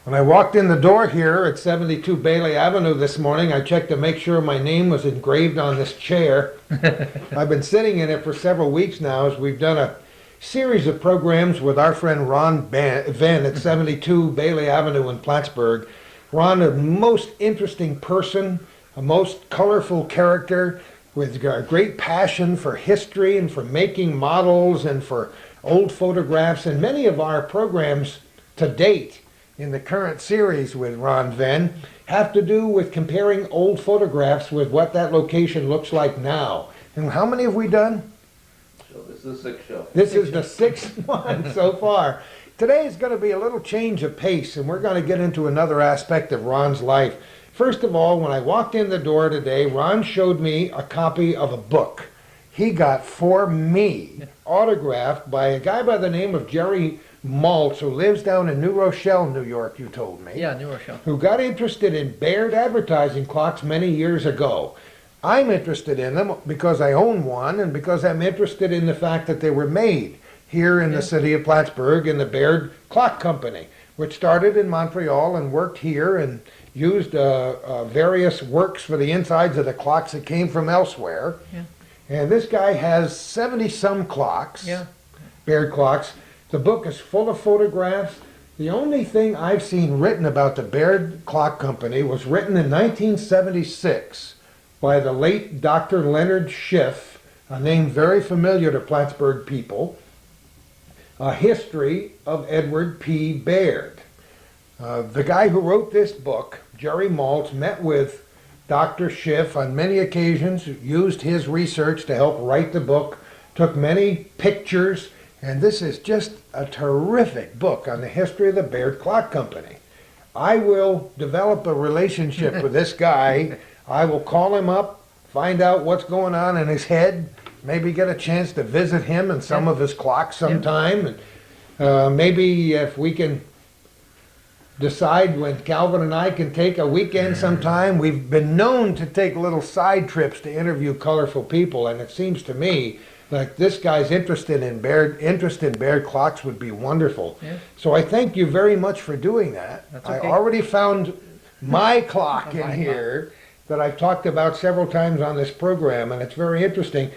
When I walked in the door here at 72 Bailey Avenue this morning, I checked to make sure my name was engraved on this chair. I've been sitting in it for several weeks now as we've done a series of programs with our friend Ron Venne at 72 Bailey Avenue in Plattsburgh. Ron, a most interesting person, a most colorful character with a great passion for history and for making models and for old photographs. And many of our programs to date in the current series with Ron Venne have to do with comparing old photographs with what that location looks like now. And how many have we done? So this is the sixth show. This is the sixth one so far. Today is going to be a little change of pace, and we're going to get into another aspect of Ron's life. First of all, when I walked in the door today, Ron showed me a copy of a book he got for me, autographed by a guy by the name of Jerry Maltz, who lives down in New Rochelle, New York, you told me. Yeah, New Rochelle. Who got interested in Baird advertising clocks many years ago. I'm interested in them because I own one and because I'm interested in the fact that they were made here in the city of Plattsburgh in the Baird Clock Company, which started in Montreal and worked here and used various works for the insides of the clocks that came from elsewhere. Yeah. And this guy has 70-some clocks, Baird clocks. The book is full of photographs. The only thing I've seen written about the Baird Clock Company was written in 1976 by the late Dr. Leonard Schiff, a name very familiar to Plattsburgh people, A History of Edward P. Baird. The guy who wrote this book, Jerry Maltz, met with Dr. Schiff on many occasions, used his research to help write the book, took many pictures, and this is just a terrific book on the history of the Baird Clock Company. I will develop a relationship with this guy. I will call him up, find out what's going on in his head, maybe get a chance to visit him and some of his clocks sometime. And maybe if we can decide when Calvin and I can take a weekend sometime. We've been known to take little side trips to interview colorful people, and it seems to me like this guy's interest in Baird clocks would be wonderful. Yeah. So I thank you very much for doing that. That's I okay. already found my clock in here that I've talked about several times on this program, and it's very interesting.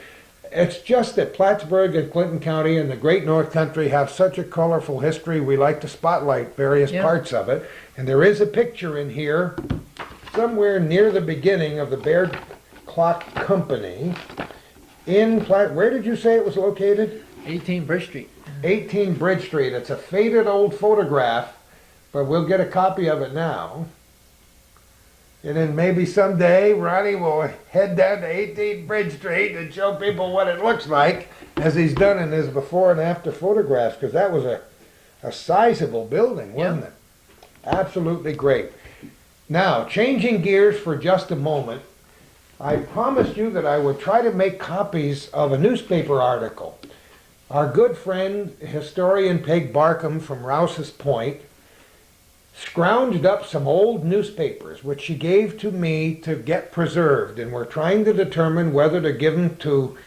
It's just that Plattsburgh and Clinton County and the great North Country have such a colorful history. We like to spotlight various parts of it. And there is a picture in here somewhere near the beginning of the Baird Clock Company in where did you say it was located? 18 Bridge Street. 18 Bridge Street. It's a faded old photograph, but we'll get a copy of it now. And then maybe someday Ronnie will head down to 18 Bridge Street and show people what it looks like, as he's done in his before and after photographs, because that was a sizable building, wasn't it? Absolutely great. Now, changing gears for just a moment, I promised you that I would try to make copies of a newspaper article. Our good friend, historian Peg Barkham from Rouse's Point, scrounged up some old newspapers, which she gave to me to get preserved, and we're trying to determine whether to give them to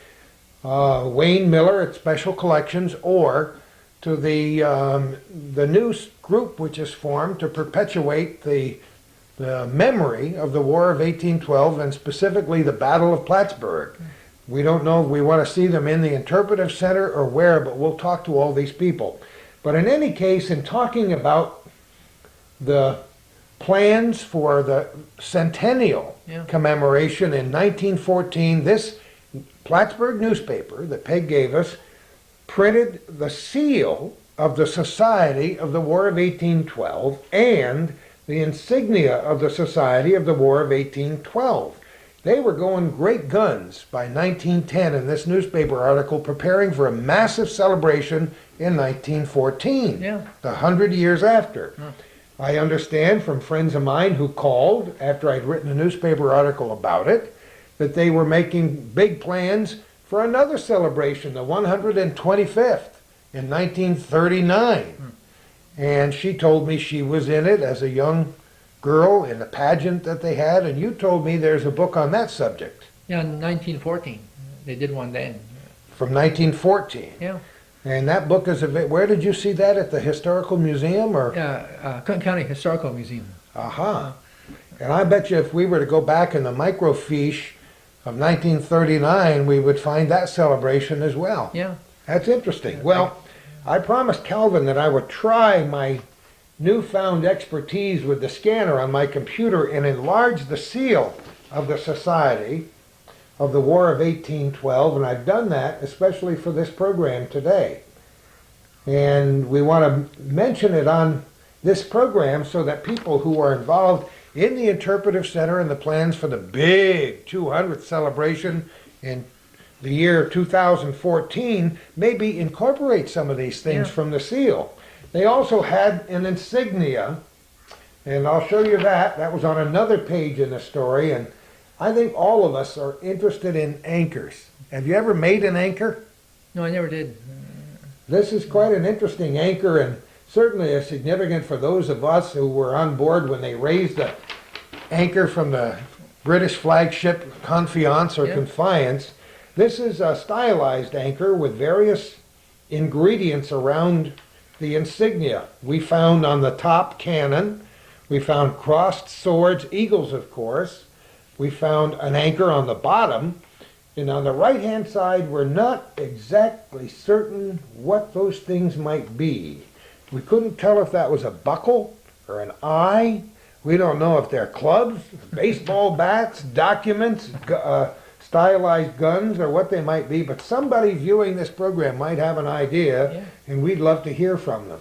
Wayne Miller at Special Collections or to the news group which is formed to perpetuate the memory of the War of 1812 and specifically the Battle of Plattsburgh. We don't know if we want to see them in the Interpretive Center or where, but we'll talk to all these people. But in any case, in talking about the plans for the centennial commemoration in 1914, this Plattsburgh newspaper that Peg gave us printed the seal of the Society of the War of 1812 and the insignia of the Society of the War of 1812. They were going great guns by 1910 in this newspaper article, preparing for a massive celebration in 1914, the 100 years after. I understand from friends of mine who called after I'd written a newspaper article about it that they were making big plans for another celebration, the 125th in 1939. And she told me she was in it as a young girl in a pageant that they had, and you told me there's a book on that subject. Yeah, in 1914. They did one then. From 1914. Yeah. And that book is where did you see that, at the Historical Museum or? Clinton County Historical Museum. Aha. And I bet you if we were to go back in the microfiche of 1939, we would find that celebration as well. Yeah. That's interesting. Well, I promised Calvin that I would try my newfound expertise with the scanner on my computer and enlarge the seal of the Society of the War of 1812, and I've done that especially for this program today. And we want to mention it on this program so that people who are involved in the Interpretive Center and the plans for the big 200th celebration in the year 2014 maybe incorporate some of these things from the seal. They also had an insignia, and I'll show you that. That was on another page in the story, and I think all of us are interested in anchors. Have you ever made an anchor? No, I never did. This is quite an interesting anchor, and certainly is significant for those of us who were on board when they raised the anchor from the British flagship Confiance or Confiance. This is a stylized anchor with various ingredients around the insignia. We found on the top cannon, we found crossed swords, eagles of course. We found an anchor on the bottom, and on the right-hand side, we're not exactly certain what those things might be. We couldn't tell if that was a buckle or an eye. We don't know if they're clubs, baseball bats, documents, stylized guns, or what they might be, but somebody viewing this program might have an idea, and we'd love to hear from them.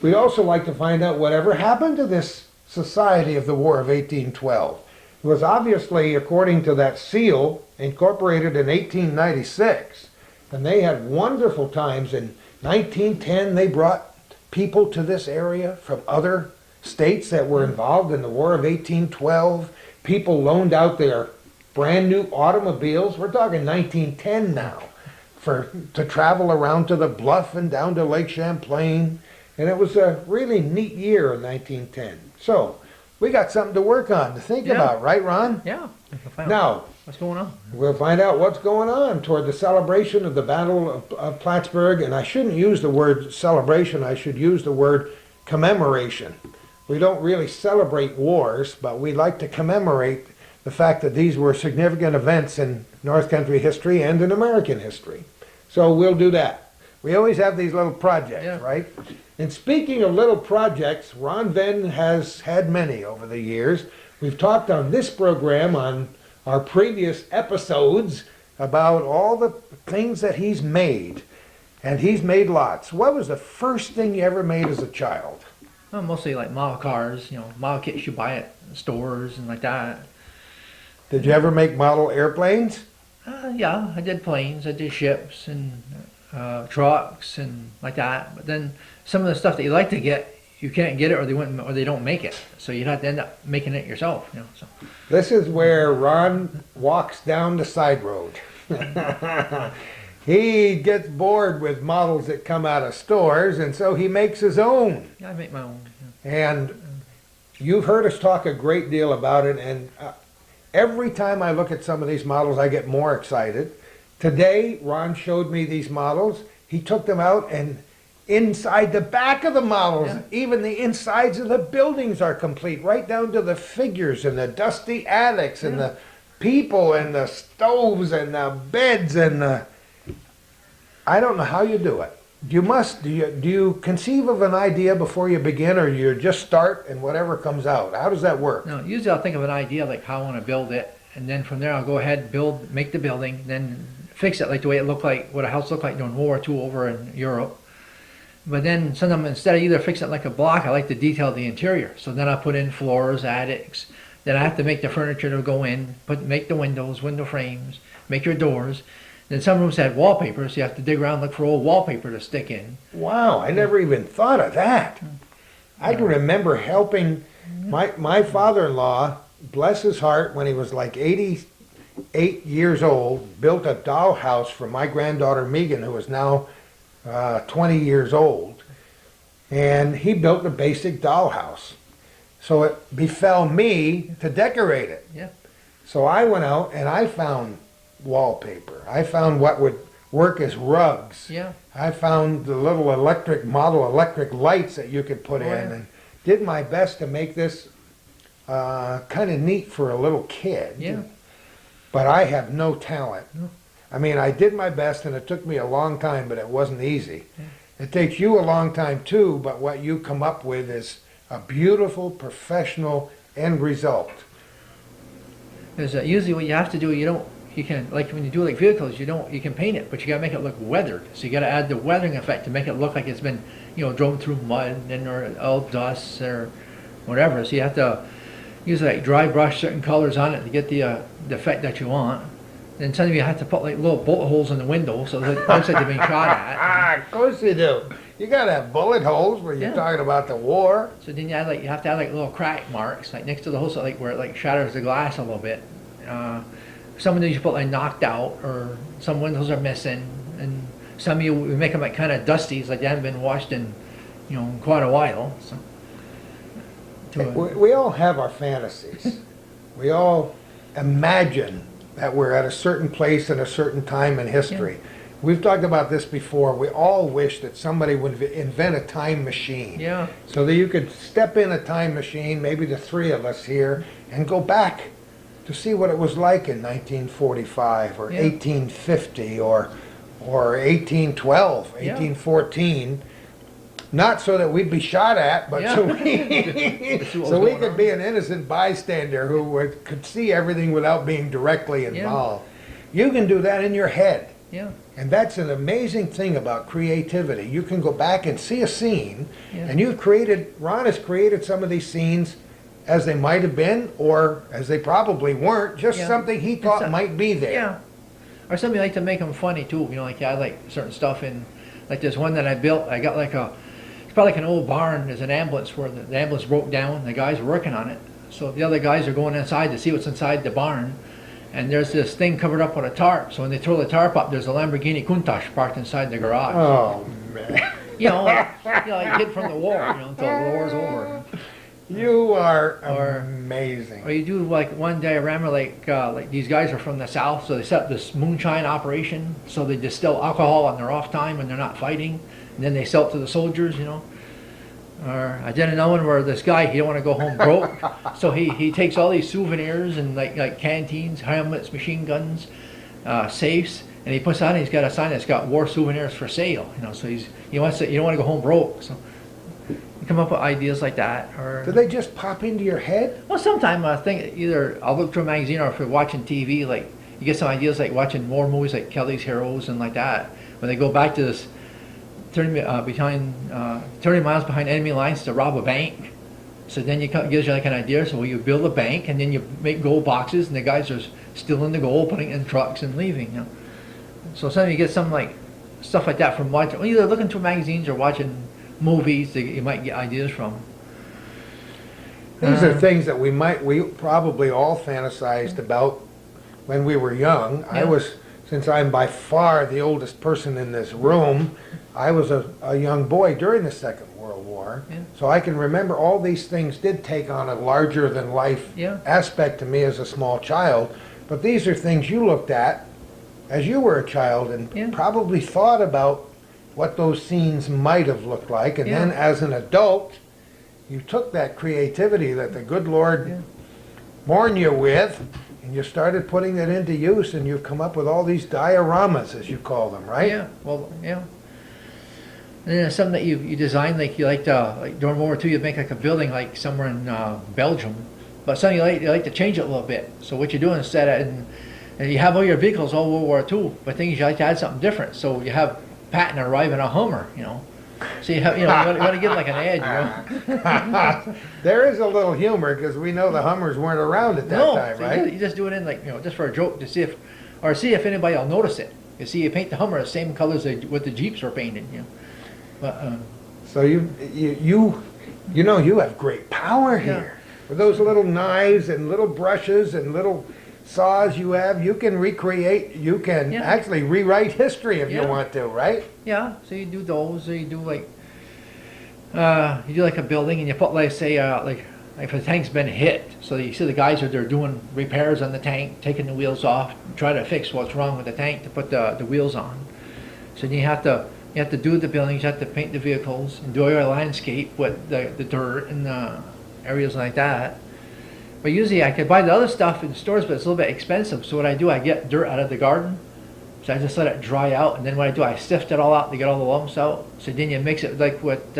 We'd also like to find out whatever happened to this Society of the War of 1812. It was obviously, according to that seal, incorporated in 1896, and they had wonderful times. In 1910, they brought people to this area from other states that were involved in the War of 1812. People loaned out their brand new automobiles. We're talking 1910 now, to travel around to the Bluff and down to Lake Champlain. And it was a really neat year in 1910. So we got something to work on, to think about, right, Ron? Yeah. Now, what's going on? We'll find out what's going on toward the celebration of the Battle of Plattsburgh. And I shouldn't use the word celebration, I should use the word commemoration. We don't really celebrate wars, but we like to commemorate the fact that these were significant events in North Country history and in American history. So we'll do that. We always have these little projects, right? And speaking of little projects, Ron Venne has had many over the years. We've talked on this program, on our previous episodes, about all the things that he's made. And he's made lots. What was the first thing you ever made as a child? Well, mostly like model cars, model kits you buy at stores and like that. Did you ever make model airplanes? Yeah, I did planes, I did ships and trucks and like that. But then some of the stuff that you like to get, you can't get it, or they don't make it. So you'd have to end up making it yourself. So. This is where Ron walks down the side road. He gets bored with models that come out of stores, and so he makes his own. Yeah, I make my own. And you've heard us talk a great deal about it, and every time I look at some of these models, I get more excited. Today, Ron showed me these models. He took them out, and inside the back of the models, even the insides of the buildings are complete, right down to the figures and the dusty attics and the people and the stoves and the beds and the... I don't know how you do it. Do you conceive of an idea before you begin, or you just start and whatever comes out? How does that work? No, usually I'll think of an idea like how I want to build it, and then from there I'll go ahead, make the building, then fix it like the way it looked like, what a house looked like during World War II over in Europe. But then sometimes instead of either fixing it like a block, I like to detail the interior. So then I put in floors, attics. Then I have to make the furniture to go in, make the windows, window frames, make your doors. Then some rooms had wallpaper, so you have to dig around and look for old wallpaper to stick in. Wow, I never even thought of that. I can remember helping my father-in-law, bless his heart, when he was like 88 years old, built a dollhouse for my granddaughter Megan, who is now 20 years old. And he built a basic dollhouse. So it befell me to decorate it. Yeah. So I went out and I found wallpaper. I found what would work as rugs. Yeah. I found the little electric lights that you could put Oh, in, yeah. and did my best to make this kind of neat for a little kid. Yeah. But I have no talent. No. I mean, I did my best, and it took me a long time, but it wasn't easy. It takes you a long time too, but what you come up with is a beautiful, professional end result. Because usually what you have to do, you can, like when you do like vehicles, you can paint it, but you gotta make it look weathered. So you gotta add the weathering effect to make it look like it's been, drove through mud and or all dust or whatever. So you have to use like dry brush certain colors on it to get the effect that you want. Then sometimes you have to put like little bullet holes in the window so that it looks like they're being shot at. Of course you do. You gotta have bullet holes when you're Yeah. talking about the war. So then you have to add like little crack marks like next to the hole, so like where it like shatters the glass a little bit. Some of these you put like knocked out, or some windows are missing, and some of you we make them like kind of dusty, it's like they haven't been washed in quite a while. So We all have our fantasies. We all imagine that we're at a certain place in a certain time in history. We've talked about this before. We all wish that somebody would invent a time machine. yeah, So that you could step in a time machine, maybe the three of us here, and go back to see what it was like in 1945 or Yeah. 1850 or 1812, Yeah. 1814. Not so that we'd be shot at, but Yeah. so we, See what so was we going could on. be an innocent bystander who could see everything without being directly involved. You can do that in your head. yeah, And that's an amazing thing about creativity. You can go back and see a scene, Yeah. and Ron has created some of these scenes as they might have been, or as they probably weren't, just Yeah. something he thought It's a- might be there. yeah. Or something like to make them funny too. Like I like certain stuff in, like this one that I built. I got like it's probably like an old barn. There's an ambulance where the ambulance broke down. The guys are working on it. So the other guys are going inside to see what's inside the barn. And there's this thing covered up with a tarp. So when they throw the tarp up, there's a Lamborghini Countach parked inside the garage. Oh, man. Like hid from the war, until the war's over. You are Or amazing. you do like one diorama, like these guys are from the south, so they set up this moonshine operation. So they distill alcohol on their off time when they're not fighting, and then they sell it to the soldiers. Or I did another one where this guy, he don't want to go home broke, so he takes all these souvenirs and like canteens, helmets, machine guns, safes, and he puts on. He's got a sign that's got war souvenirs for sale. So he wants to. You don't want to go home broke. So you come up with ideas like that. Or Do they just pop into your head? well, sometimes I think either I'll look through a magazine, or if you're watching TV, like you get some ideas like watching war movies like Kelly's Heroes and like that, when they go back to this 30 miles behind enemy lines to rob a bank. So then gives you like an idea. So you build a bank, and then you make gold boxes, and the guys are stealing the gold, putting it in trucks and leaving. So sometimes you get some like stuff like that from watching, either looking through magazines or watching movies that you might get ideas from. These are things that we probably all fantasized about when we were young. Yeah. Since I'm by far the oldest person in this room, I was a young boy during the Second World War. Yeah. So I can remember all these things did take on a larger than life Yeah. aspect to me as a small child. But these are things you looked at as you were a child and Yeah. probably thought about what those scenes might have looked like. And then Yeah. as an adult, you took that creativity that the good Lord Yeah. born you with, and you started putting it into use, and you've come up with all these dioramas, as you call them, right? Yeah, well, yeah. And then there's some that you design, like you like during World War II, you'd make like a building like somewhere in Belgium, but some you like to change it a little bit. So what you do instead of, and you have all your vehicles all World War II, but things you like to add something different. So you have Patton arrive in a Hummer, So you have, you want to give like an edge, There is a little humor, because we know the Hummers weren't around at that No, time, so right? you just do it in like, just for a joke to see if anybody will notice it. You see, you paint the Hummer the same colors what the Jeeps were painted, But So you have great power Yeah. here. With those little knives and little brushes and little saws you have, you can Yeah. actually rewrite history if you Yeah. want to, right? yeah, so you do those, or you do like a building, and you put like say like if the tank's been hit, so you see the guys are there doing repairs on the tank, taking the wheels off, try to fix what's wrong with the tank to put the wheels on. So then you have to do the buildings, you have to paint the vehicles, and do your landscape with the dirt and areas like that. But usually I could buy the other stuff in stores, but it's a little bit expensive. So what I do, I get dirt out of the garden. So I just let it dry out, and then what I do, I sift it all out to get all the lumps out. So then you mix it like with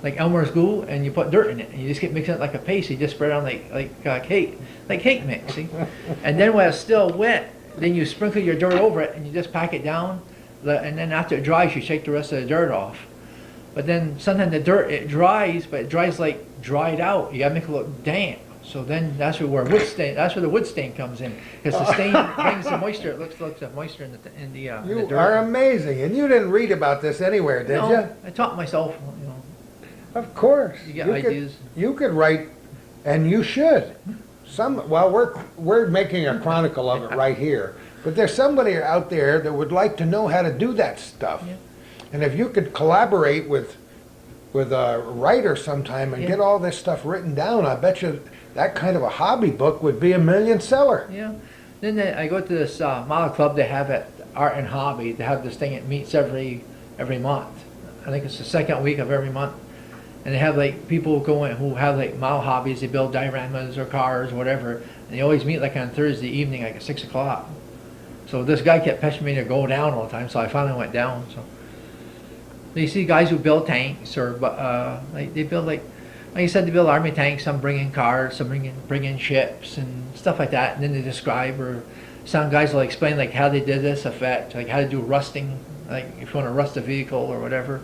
like Elmer's glue, and you put dirt in it, and you just get mixing it like a paste. You just spread it on like cake mix, see? And then when it's still wet, then you sprinkle your dirt over it, and you just pack it down. And then after it dries, you shake the rest of the dirt off. But then sometimes the dirt, it dries, but it dries like dried out. You gotta make it look damp. So then that's where the wood stain comes in, because the stain brings the moisture. It looks the moisture in the You dirt. are amazing, and you didn't read about this anywhere, did No, you? I taught myself. Of course. You get ideas. You could write, and you should. We're making a chronicle of it right here, but there's somebody out there that would like to know how to do that stuff. Yeah. And if you could collaborate with a writer sometime and Yeah. get all this stuff written down, I bet you that kind of a hobby book would be a million seller. Yeah. Then I go to this model club they have at Art and Hobby. They have this thing. It meets every month. I think it's the second week of every month. And they have like people going who have like model hobbies. They build dioramas or cars or whatever. And they always meet like on Thursday evening, like at 6 o'clock. So this guy kept pestering me to go down all the time. So I finally went down. So you see guys who build tanks, or like they build like you said, they build army tanks. Some bring in cars, some bring in ships and stuff like that. And then they describe, or some guys will explain like how they did this effect, like how to do rusting, like if you want to rust a vehicle or whatever.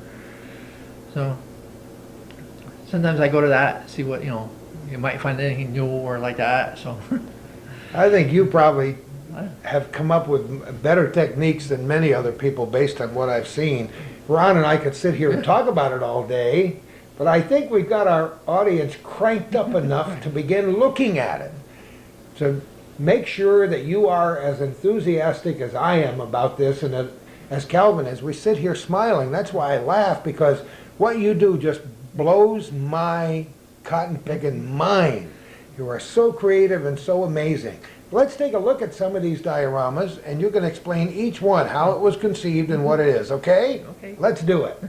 So sometimes I go to that, see what, you might find anything new or like that. So I think you probably have come up with better techniques than many other people based on what I've seen. Ron and I could sit here and talk about it all day, but I think we've got our audience cranked up enough to begin looking at it. So make sure that you are as enthusiastic as I am about this, and as Calvin, as we sit here smiling. That's why I laugh, because what you do just blows my cotton-picking mind. You are so creative and so amazing. Let's take a look at some of these dioramas, and you can explain each one, how it was conceived and what it is, okay? Okay. Let's do it.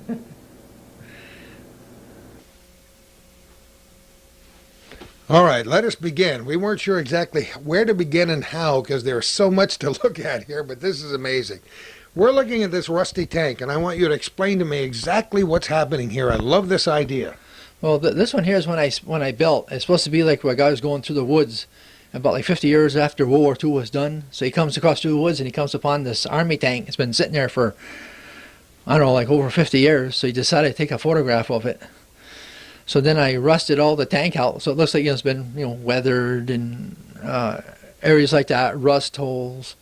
All right, let us begin. We weren't sure exactly where to begin and how, because there's so much to look at here, but this is amazing. We're looking at this rusty tank, and I want you to explain to me exactly what's happening here. I love this idea. well, this one here is when I built. It's supposed to be like where a guy was going through the woods about like 50 years after World War II was done. So he comes across through the woods and he comes upon this army tank. It's been sitting there for, I don't know, like over 50 years. So he decided to take a photograph of it. So then I rusted all the tank out, so it looks like it's been, weathered and areas like that, rust holes.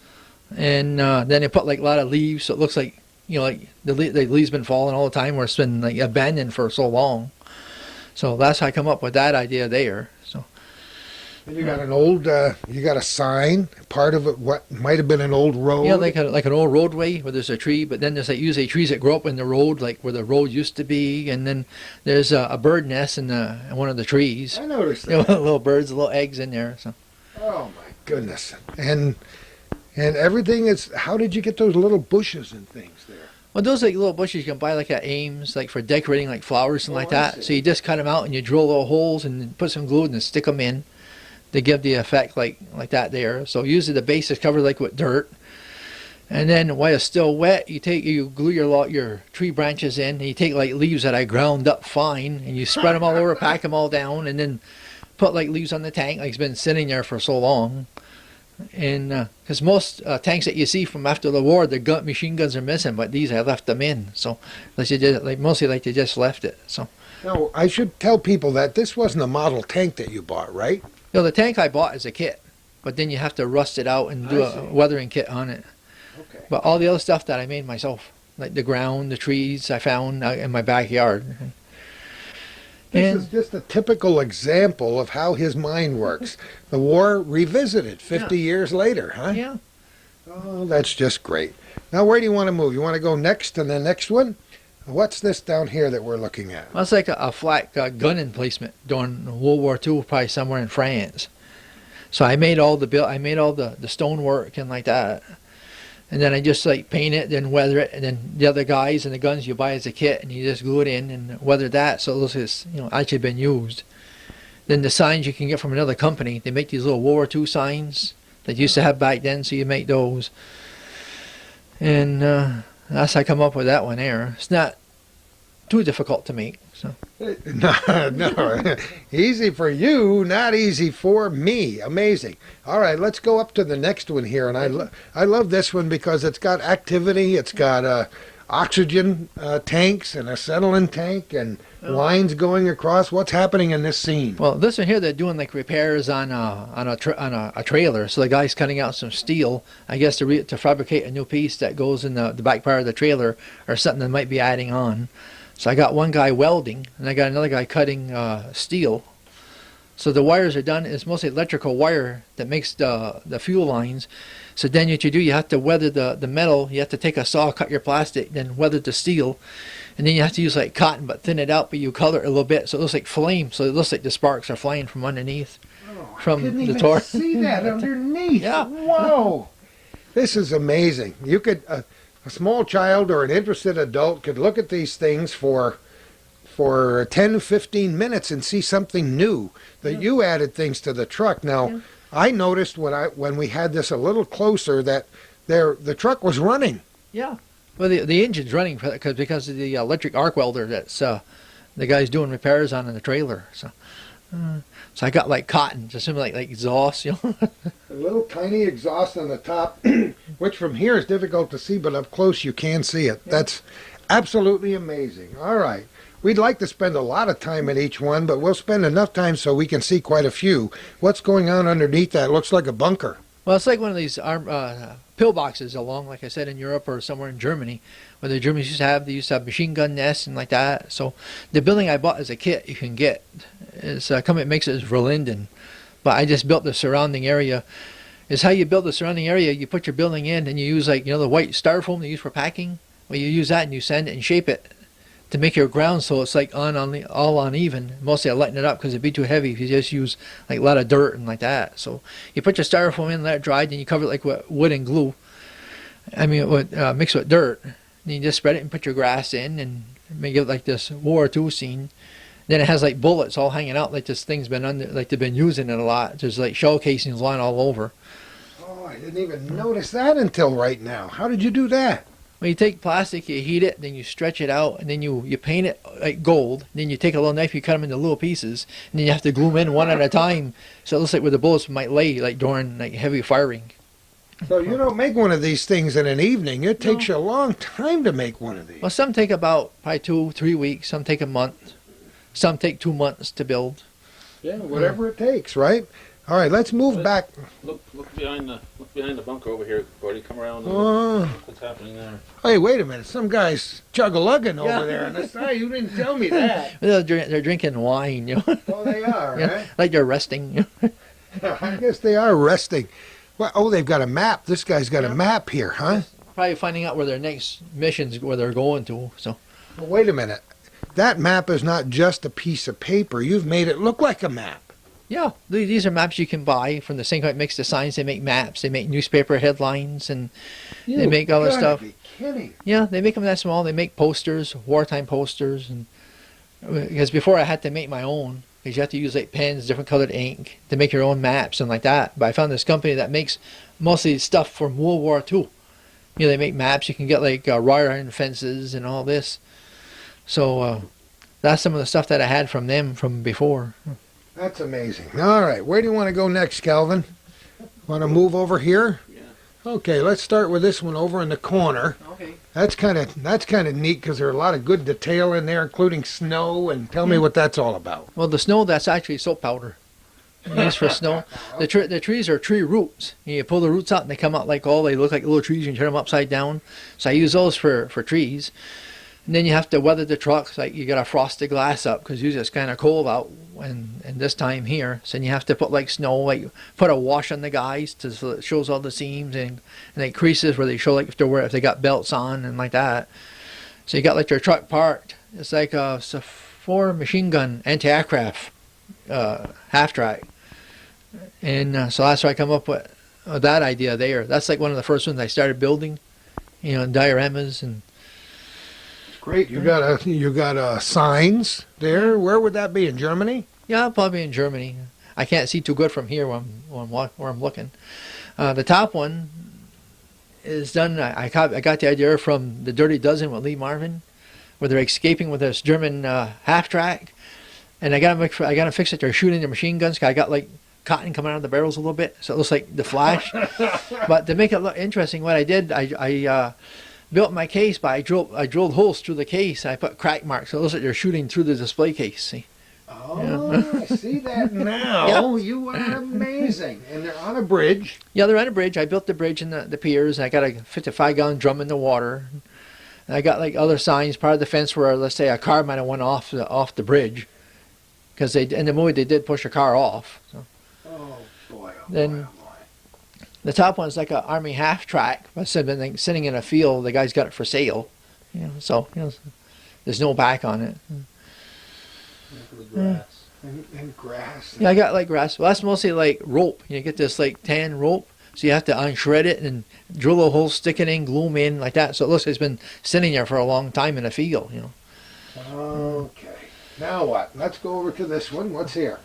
And then I put like a lot of leaves, so it looks like, like the leaves been falling all the time, where it's been like abandoned for so long. So that's how I come up with that idea there. So And you got an old, you got a sign, part of it, what might have been an old road. yeah, like an old roadway where there's a tree, but then there's like usually trees that grow up in the road, like where the road used to be, and then there's a bird nest in one of the trees. I noticed that. Little birds, little eggs in there. So. Oh my goodness. And everything is, how did you get those little bushes and things there? Well, those like little bushes you can buy like at Ames, like for decorating like flowers and like I that. see. So you just cut them out and you drill little holes and put some glue and then stick them in to give the effect like that there. So usually the base is covered like with dirt. And then while it's still wet, you glue your tree branches in, and you take like leaves that I ground up fine, and you spread them all over, pack them all down, and then put like leaves on the tank like it's been sitting there for so long. And because most tanks that you see from after the war, the machine guns are missing, but these I left them in. So mostly like they just left it. So Now, I should tell people that this wasn't a model tank that you bought, right? the tank I bought is a kit, but then you have to rust it out and do I see. a weathering kit on it. Okay. But all the other stuff that I made myself, like the ground, the trees I found in my backyard. This is just a typical example of how his mind works. The war revisited 50 years later, huh? Yeah. Oh, that's just great. Now, where do you want to move? You want to go next to the next one? What's this down here that we're looking at? Well, it's like a flat gun emplacement during World War II, probably somewhere in France. So I made all the stonework and like that. And then I just like paint it, then weather it, and then the other guys and the guns you buy as a kit, and you just glue it in and weather that, so it looks like it's, you know, actually been used. Then the signs you can get from another company, they make these little World War II signs that you used to have back then, so you make those. And that's how I come up with that one there. It's not too difficult to make. So. No, easy for you, not easy for me. Amazing. All right, let's go up to the next one here, and I love this one because it's got activity. It's got oxygen tanks and acetylene tank and lines going across. What's happening in this scene? Well, this one here, they're doing like repairs on a trailer. So the guy's cutting out some steel, I guess, to fabricate a new piece that goes in the back part of the trailer or something that might be adding on. So I got one guy welding, and I got another guy cutting steel. So the wires are done. It's mostly electrical wire that makes the fuel lines. So then what you do, you have to weather the metal. You have to take a saw, cut your plastic, then weather the steel. And then you have to use like cotton, but thin it out, but you color it a little bit so it looks like flame. So it looks like the sparks are flying from underneath. I didn't even see that underneath. Yeah. Whoa. This is amazing. You could, a small child or an interested adult could look at these things for 10, 15 minutes and see something new that you added things to the truck. Now, I noticed when we had this a little closer that the truck was running. Yeah. Well, the engine's running because of the electric arc welder that's the guy's doing repairs on in the trailer. So I got like cotton, just something like exhaust, you know. A little tiny exhaust on the top, which from here is difficult to see, but up close you can see it. That's absolutely amazing. All right. We'd like to spend a lot of time in each one, but we'll spend enough time so we can see quite a few. What's going on underneath that? Looks like a bunker. Well, it's like one of these pillboxes along, like I said, in Europe or somewhere in Germany, where the Germans used to have machine gun nests and like that. So the building I bought as a kit you can get is it makes it as Verlinden, but I just built the surrounding area. Is how you build the surrounding area. You put your building in and you use like, you know, the white styrofoam they use for packing. Well, you use that and you sand it and shape it to make your ground so it's like all uneven. Mostly I lighten it up because it'd be too heavy if you just use like a lot of dirt and like that. So you put your styrofoam in, let it dry, then you cover it like with wood and glue. I mean, mix with dirt. Then you just spread it and put your grass in and make it like this World War II scene. Then it has like bullets all hanging out like this thing's been under, like they've been using it a lot. There's like shell casings lying all over. Oh, I didn't even notice that until right now. How did you do that? Well, you take plastic, you heat it, then you stretch it out, and then you paint it like gold. Then you take a little knife, you cut them into little pieces, and then you have to glue them in one at a time. So it looks like where the bullets might lay, like during like heavy firing. So you don't make one of these things in an evening. It takes you a long time to make one of these. Well, some take about probably 2-3 weeks. Some take a month. Some take 2 months to build. Yeah, whatever it takes, right? All right, let's move back. Look behind the bunker over here, Gordy. Come around and look what's happening there. Hey, wait a minute. Some guy's chug-a-lugging over there on the side. You didn't tell me that. They're drinking wine, you know. Oh, they are, right? Like they're resting. I guess they are resting. Well, oh, they've got a map. This guy's got a map here, huh? Probably finding out where their next mission's, where they're going to. So. Well, wait a minute. That map is not just a piece of paper. You've made it look like a map. Yeah, these are maps you can buy from the same company that makes the signs. They make maps. They make newspaper headlines, and they make all this stuff. You gotta be kidding. Yeah, they make them that small. They make posters, wartime posters, and because before I had to make my own, because you have to use like pens, different colored ink to make your own maps and like that. But I found this company that makes mostly stuff from World War II. You know, they make maps. You can get like wrought iron fences and all this. So that's some of the stuff that I had from them from before. That's amazing. All right, where do you want to go next, Calvin? Want to move over here? Yeah. Okay, let's start with this one over in the corner. Okay. That's kind of neat because there are a lot of good detail in there, including snow. And tell me what that's all about. Well, the snow, that's actually soap powder. Used for snow. The trees are tree roots. You pull the roots out and they come out like they look like little trees. You can turn them upside down. So I use those for trees. And then you have to weather the trucks, like you got to frost the glass up because usually it's kind of cold out and this time here. So then you have to put like snow, like put a wash on the guys so it shows all the seams and like creases where they show like if they got belts on and like that. So you got like your truck parked. It's like a Ford machine gun anti-aircraft half track. And so that's what I come up with that idea there. That's like one of the first ones I started building, dioramas and. Great. You got signs there. Where would that be, in Germany? Yeah, probably in Germany. I can't see too good from here where I'm looking. The top one is done. I got the idea from the Dirty Dozen with Lee Marvin, where they're escaping with this German half track, and I got to fix it. They're shooting their machine guns. 'Cause I got like cotton coming out of the barrels a little bit, so it looks like the Flash. But to make it look interesting, what I did, I built my case, but I drilled holes through the case, and I put crack marks, so it looks like they're shooting through the display case. See? Oh, I see that now. Yeah. You are amazing. And they're on a bridge. Yeah, they're on a bridge. I built the bridge and the piers, and I got a 55-gallon drum in the water. And I got like other signs, part of the fence where, let's say, a car might have went off the bridge, because in the movie they did push a car off. So. Oh boy! Then the top one's like an Army half track. Sitting in a field, the guy's got it for sale. So there's no back on it. Grass. And grass. Yeah, I got like grass. Well, that's mostly like rope. You get this like tan rope, so you have to unshred it and drill a hole, stick it in, glue them in like that. So it looks like it's been sitting there for a long time in a field. Okay. Now what? Let's go over to this one. What's here?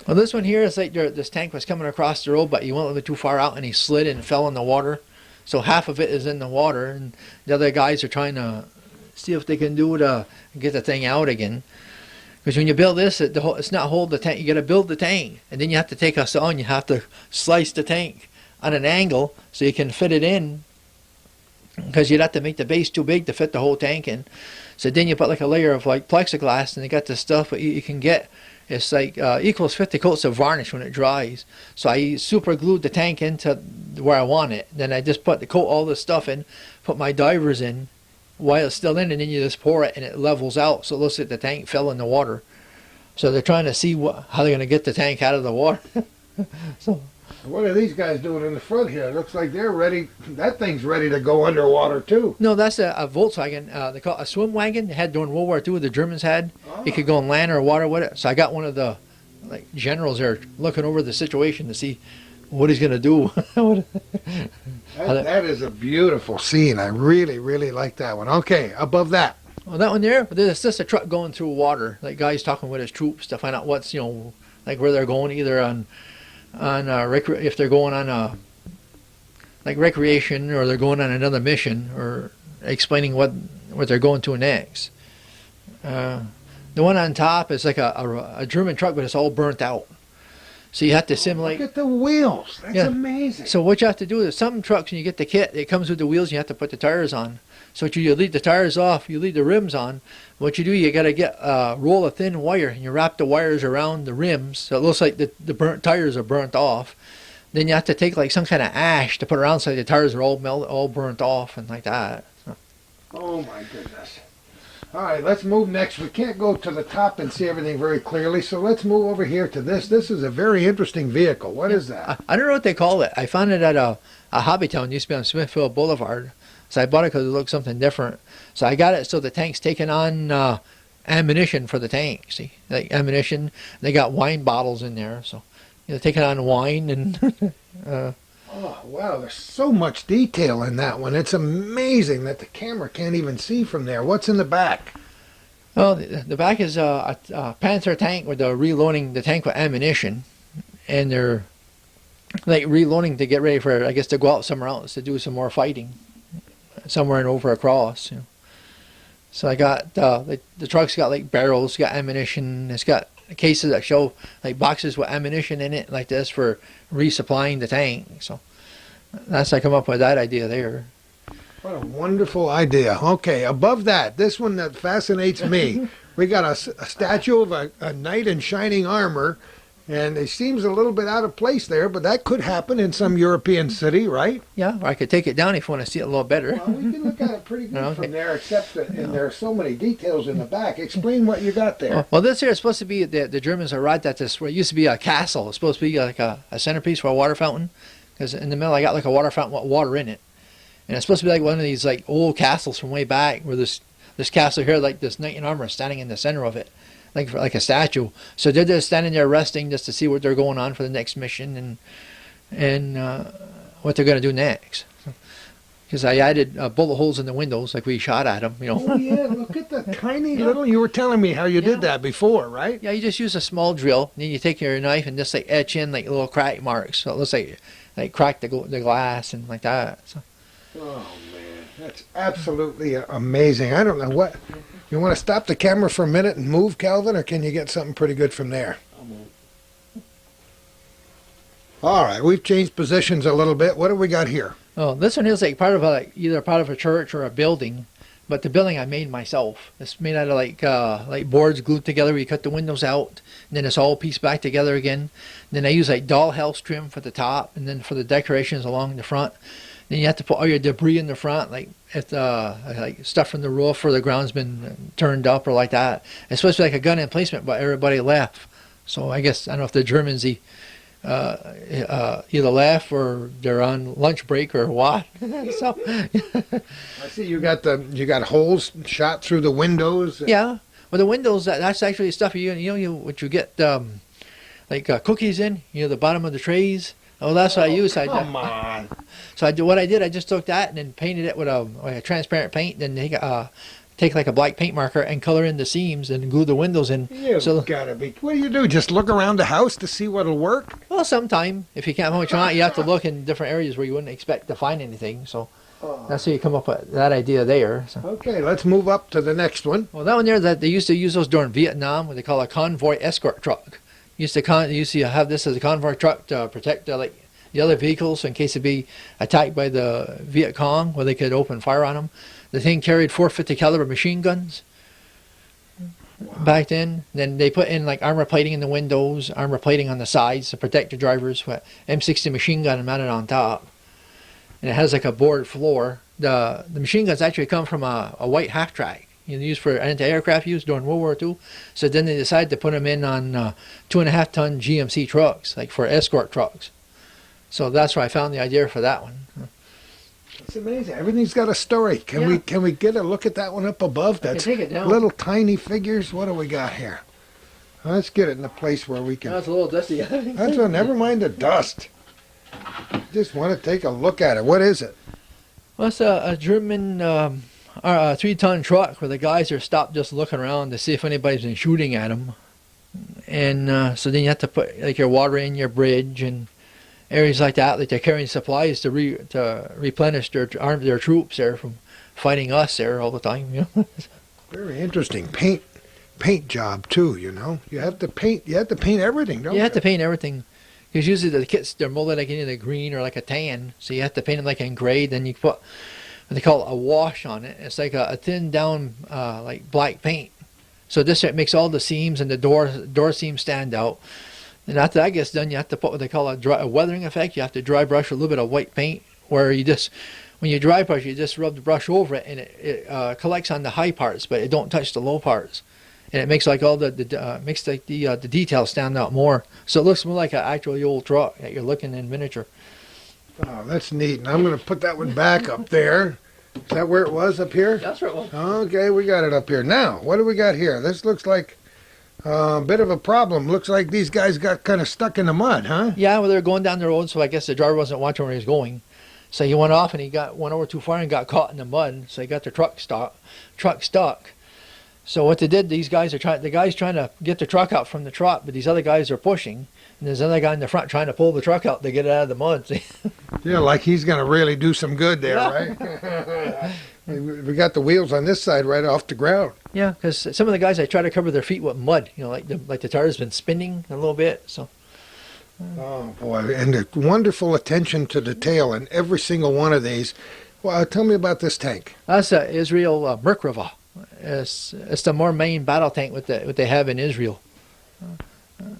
Well, this one here is like this tank was coming across the road, but he went a little bit too far out and he slid and fell in the water. So half of it is in the water, and the other guys are trying to see if they can do to get the thing out again. Because when you build this, it's not hold the tank. You got to build the tank, and then you have to take a saw and you have to slice the tank on an angle so you can fit it in. Because you'd have to make the base too big to fit the whole tank in. So then you put like a layer of like plexiglass, and you got this stuff that you can get. It's like equals 50 coats of varnish when it dries. So I super glued the tank into where I want it. Then I just coat all this stuff in, put my divers in while it's still in, and then you just pour it and it levels out. So it looks like the tank fell in the water. So they're trying to see how they're going to get the tank out of the water. So what are these guys doing in the front here? It looks like they're ready. That thing's ready to go underwater too. No, that's a Volkswagen. They call it a swim wagon. They had during World War II. The Germans had. You could go on land or water with it. So I got one of the generals there looking over the situation to see what he's going to do. That is a beautiful scene. I really, really like that one. Okay, above that. Well, that one there, there's just a truck going through water. Like guys talking with his troops to find out what's like where they're going, either on if they're going on like recreation, or they're going on another mission, or explaining what they're going to next. The one on top is like a German truck, but it's all burnt out. So you have to simulate. Look at the wheels. That's amazing. So what you have to do is some trucks, when you get the kit, it comes with the wheels. And you have to put the tires on. So you leave the tires off. You leave the rims on. What you do, you got to get a roll of thin wire, and you wrap the wires around the rims, so it looks like the burnt tires are burnt off. Then you have to take like some kind of ash to put around so the tires are all burnt off and like that. So. Oh my goodness. All right, let's move next. We can't go to the top and see everything very clearly, so let's move over here to this. This is a very interesting vehicle. What is that? I don't know what they call it. I found it at a hobby town. It used to be on Smithfield Boulevard. So I bought it because it looked something different. So I got it so the tank's taking on ammunition for the tank. See, like ammunition. They got wine bottles in there, so taking on wine and. Oh wow! There's so much detail in that one. It's amazing that the camera can't even see from there. What's in the back? Well, the back is a Panther tank where they're reloading the tank with ammunition, and they're like reloading to get ready for, I guess, to go out somewhere else to do some more fighting, somewhere and over across. So I got the truck's got like barrels, got ammunition. It's got cases that show like boxes with ammunition in it, like this, for resupplying the tank. So that's how I come up with that idea there. What a wonderful idea. Okay, above that, this one that fascinates me. We got a statue of a knight in shining armor, and it seems a little bit out of place there, but that could happen in some European city, right? Yeah, or I could take it down if you want to see it a little better. Well, we can look at it pretty good from there, except that there are so many details in the back. Explain what you got there. Well, this here is supposed to be, the Germans arrived at this, where it used to be a castle. It's supposed to be like a centerpiece for a water fountain, because in the middle I got like a water fountain with water in it. And it's supposed to be like one of these like old castles from way back, where this castle here, like this knight in armor standing in the center of it, like a statue. So they're just standing there resting just to see what they're going on for the next mission. And what they're going to do next. Because I added bullet holes in the windows, like we shot at them, Oh yeah, look at the tiny little. You were telling me how you did that before, right? Yeah, you just use a small drill, and then you take your knife and just like etch in like little crack marks, so it looks like crack the glass and like that. So. Oh man, that's absolutely amazing. I don't know what. You want to stop the camera for a minute and move, Calvin, or can you get something pretty good from there? I'll move. All right, we've changed positions a little bit. What do we got here? Oh, this one is like part of either part of a church or a building, but the building I made myself. It's made out of like boards glued together. You cut the windows out, and then it's all pieced back together again. And then I use like dollhouse trim for the top, and then for the decorations along the front. Then you have to put all your debris in the front, like stuff from the roof or the ground's been turned up or like that. It's supposed to be like a gun emplacement, but everybody left. So I guess I don't know if the Germans either left or they're on lunch break or what. So I see you got holes shot through the windows. yeah, well the windows that's actually stuff what you get cookies in, the bottom of the trays. Oh, that's what I use. Come on. So I did. I just took that and then painted it with a transparent paint. Then take like a black paint marker and color in the seams and glue the windows in. You've gotta be. What do you do? Just look around the house to see what'll work? Well, sometime if you can't find what you want, you have to look in different areas where you wouldn't expect to find anything. So that's how you come up with that idea there. So. Okay, let's move up to the next one. Well, that one there, that they used to use those during Vietnam, what they call a convoy escort truck. Used to have this as a convoy truck to protect the other vehicles in case it'd be attacked by the Viet Cong, where they could open fire on them. The thing carried .450 caliber machine guns back then. Then they put in like armor plating in the windows, armor plating on the sides to protect the drivers with M60 machine gun mounted on top. And it has like a board floor. The machine guns actually come from a white half track. Used for anti-aircraft use during World War II. So then they decided to put them in on 2.5-ton GMC trucks, like for escort trucks. So that's where I found the idea for that one. It's amazing. Everything's got a story. Can we get a look at that one up above? That's take it down. Little tiny figures. What do we got here? Let's get it in a place where we can. That's a little dusty. Never mind the dust. Just want to take a look at it. What is it? Well, it's a German 3-ton truck where the guys are stopped just looking around to see if anybody's been shooting at them. And so then you have to put like your water in your bridge and areas like that. Like they're carrying supplies to replenish their troops there from fighting us there all the time. Very interesting. Paint job too. You have to paint. You have to paint everything, don't you? You have to paint everything. Because usually the kits, they're molded like in a green or like a tan. So you have to paint them like in gray. Then you put what they call a wash on it. It's like a thin down like black paint. So this makes all the seams and the door seams stand out. And after that gets done, you have to put what they call a weathering effect. You have to dry brush a little bit of white paint, where when you dry brush, you just rub the brush over it, and it collects on the high parts, but it don't touch the low parts. And it makes like all the details stand out more. So it looks more like an actual old truck that you're looking in miniature. Oh, that's neat. And I'm going to put that one back up there. Is that where it was up here? That's where it was. Okay, we got it up here. Now, what do we got here? This looks like a bit of a problem. Looks like these guys got kind of stuck in the mud, huh? Yeah, well, they were going down the road, so I guess the driver wasn't watching where he was going. So he went off and he went over too far and got caught in the mud. So he got the truck stuck. So what they did, the guy's trying to get the truck out from the truck, but these other guys are pushing. And there's another guy in the front trying to pull the truck out to get it out of the mud. See? Yeah, like he's going to really do some good there, yeah. Right? We got the wheels on this side right off the ground. Yeah, because some of the guys, I try to cover their feet with mud. Like the tire's been spinning a little bit. So. Oh, boy. And the wonderful attention to detail in every single one of these. Well, tell me about this tank. That's a Israel Merkava. It's the more main battle tank what they have in Israel.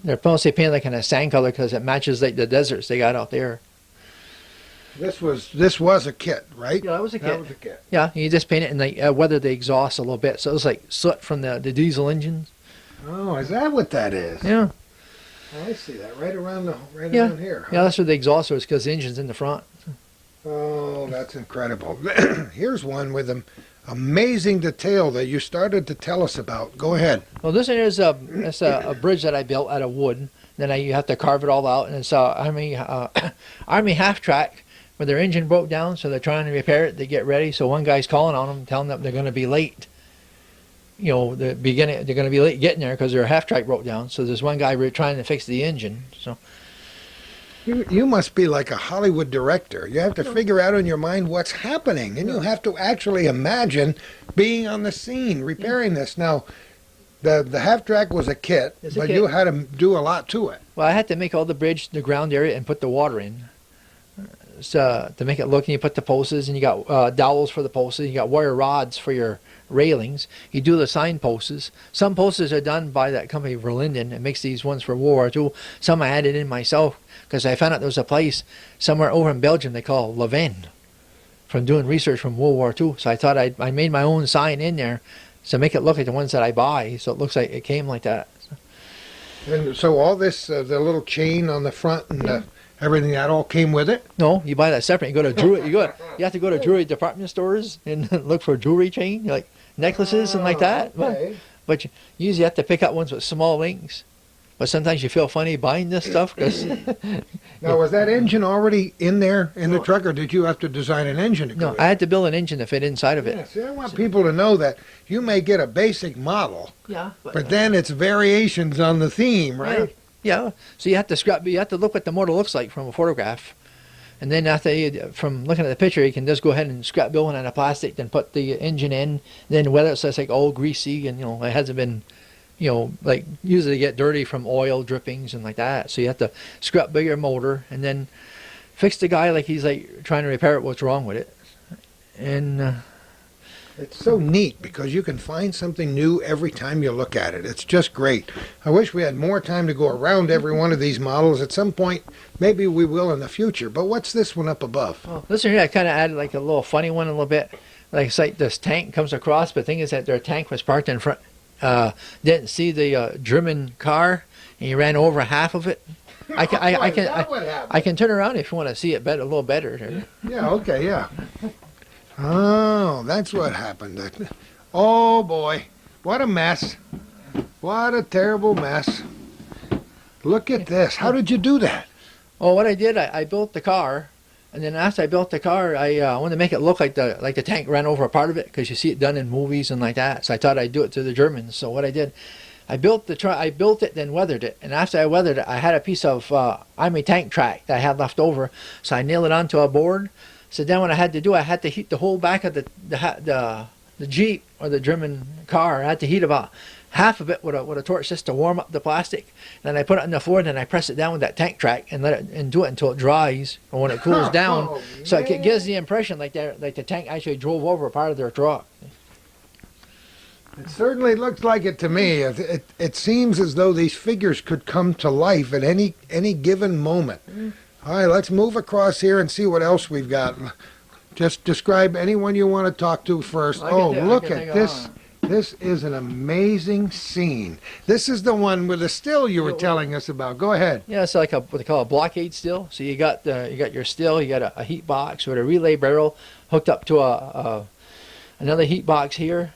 They're mostly painted like in a sand color because it matches like the deserts they got out there. This was a kit, right? Yeah, that was a kit. That was a kit. Yeah, you just paint it and like weather the exhaust a little bit, so it was like soot from the diesel engines. Oh, is that what that is? Yeah. Oh, I see that right around here. Huh? Yeah, that's where the exhaust was because the engine's in the front. Oh, that's incredible. Here's one with an amazing detail that you started to tell us about. Go ahead. Well, this one is a bridge that I built out of wood. Then you have to carve it all out, and it's Army half track. where their engine broke down, so they're trying to repair it. They get ready, so one guy's calling on them, telling them they're going to be late. You know, they're going to be late getting there because their half track broke down. So there's one guy trying to fix the engine. So You must be like a Hollywood director. You have to figure out in your mind what's happening, and you have to actually imagine being on the scene, repairing this. Now, the half track was a kit, It's a but kit. you had to do a lot to it. well, I had to make all the bridge, the ground area, and put the water in. So to make it look, and you put the posts, and you got dowels for the posts, you got wire rods for your railings. You do the sign posts. Some posts are done by that company Verlinden. It makes these ones for World War II. Some I added in myself because I found out there was a place somewhere over in Belgium they call Venne from doing research from World War II. So I thought I made my own sign in there to make it look like the ones that I buy. So it looks like it came like that. And so all this, the little chain on the front and everything, that all came with it? No, you buy that separate. You go to jewelry. You have to go to jewelry department stores and look for jewelry chain, like necklaces and like that. Okay. But you usually have to pick up ones with small links. But sometimes you feel funny buying this stuff because Now, was that engine already in there in the truck, or did you have to design an engine to go no, with I it? had to build an engine to fit inside of it. Yeah, see, I want people to know that you may get a basic model, Yeah, but then it's variations on the theme, right? yeah. So you have to scrap. You have to look what the motor looks like from a photograph, and then from looking at the picture, you can just go ahead and scrap build one out of plastic, then put the engine in. Then whether it's just like all greasy and it hasn't been, like usually get dirty from oil drippings and like that. So you have to scrap build your motor and then fix the guy like he's like trying to repair it. What's wrong with it? And It's so neat because you can find something new every time you look at it. It's just great. I wish we had more time to go around every one of these models. At some point, maybe we will in the future. But what's this one up above? this one here, I kind of added like a little funny one a little bit. Like it's like this tank comes across, but the thing is that their tank was parked in front. Didn't see the German car, and he ran over half of it. I can turn around if you want to see it better, a little better. Yeah, okay, yeah. Oh, that's what happened. Oh, boy. What a mess. What a terrible mess. Look at this. How did you do that? Oh, what I did, I built the car, and then after I built the car, I wanted to make it look like the tank ran over a part of it because you see it done in movies and like that. So I thought I'd do it to the Germans. So what I did, I built it, then weathered it, and after I weathered it, I had a piece of Army tank track that I had left over, so I nailed it onto a board. So then what I had to do, I had to heat the whole back of the Jeep or the German car. I had to heat about half of it with a torch just to warm up the plastic. Then I put it on the floor, and then I press it down with that tank track and do it until it dries. And when it cools down, Oh, so it gives the impression like the tank actually drove over a part of their truck. It certainly looks like it to me. It seems as though these figures could come to life at any given moment. All right, let's move across here and see what else we've got. Just describe anyone you want to talk to first. Look at this. This is an amazing scene. This is the one with the still you were telling us about. Go ahead. Yeah, it's like what they call a blockade still. So you got your still, you got a heat box with a relay barrel hooked up to another heat box here.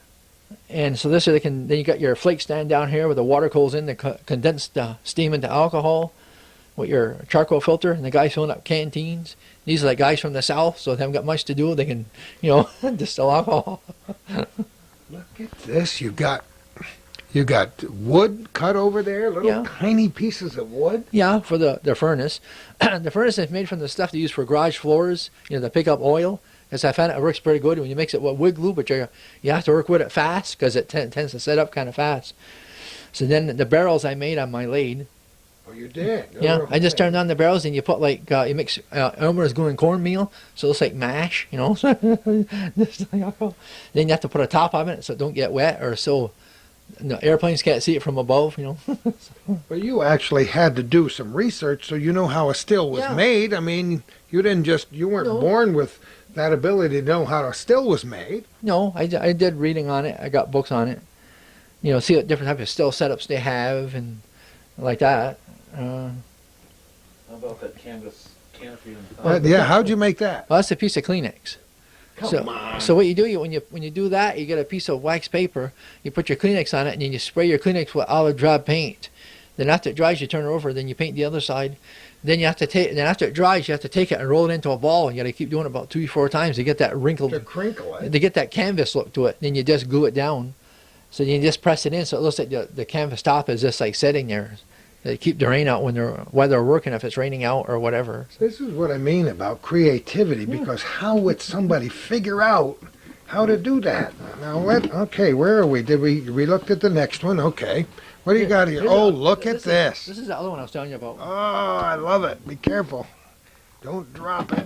And so then you got your flake stand down here with the water coals in to condense the steam into alcohol with your charcoal filter, and the guys filling up canteens. These are like guys from the south, so they haven't got much to do. They can, distill alcohol. Look at this. You got wood cut over there, little tiny pieces of wood. Yeah, for the furnace. The furnace is made from the stuff they use for garage floors, to pick up oil. Because I found it works pretty good when you mix it with wood glue, but you have to work with it fast because it tends to set up kind of fast. So then the barrels I made on my lathe. Oh, you did? Yeah, I just turned on the barrels and you put you mix Elmer's glue and cornmeal, so it's like mash, Then you have to put a top on it so it don't get wet, or so airplanes can't see it from above, But you actually had to do some research so you know how a still was made. I mean, you weren't born with that ability to know how a still was made. No, I did reading on it. I got books on it. See what different types of still setups they have and like that. How about that canvas canopy? How'd you make that? Well, that's a piece of Kleenex. Come on. So what you do, when you do that, you get a piece of wax paper, you put your Kleenex on it, and then you spray your Kleenex with olive drab paint. Then after it dries, you turn it over, then you paint the other side. Then you have to take. Then after it dries, you have to take it and roll it into a ball. And you got to keep doing it about 3-4 times to get that wrinkled. To crinkle it. To get that canvas look to it. Then you just glue it down. So you just press it in, so it looks like the canvas top is just like sitting there. They keep the rain out while they're working, if it's raining out or whatever. This is what I mean about creativity, because how would somebody figure out how to do that? Now, okay, where are we? We looked at the next one? Okay. What do you got here? Oh, look at this. This is the other one I was telling you about. Oh, I love it. Be careful. Don't drop it.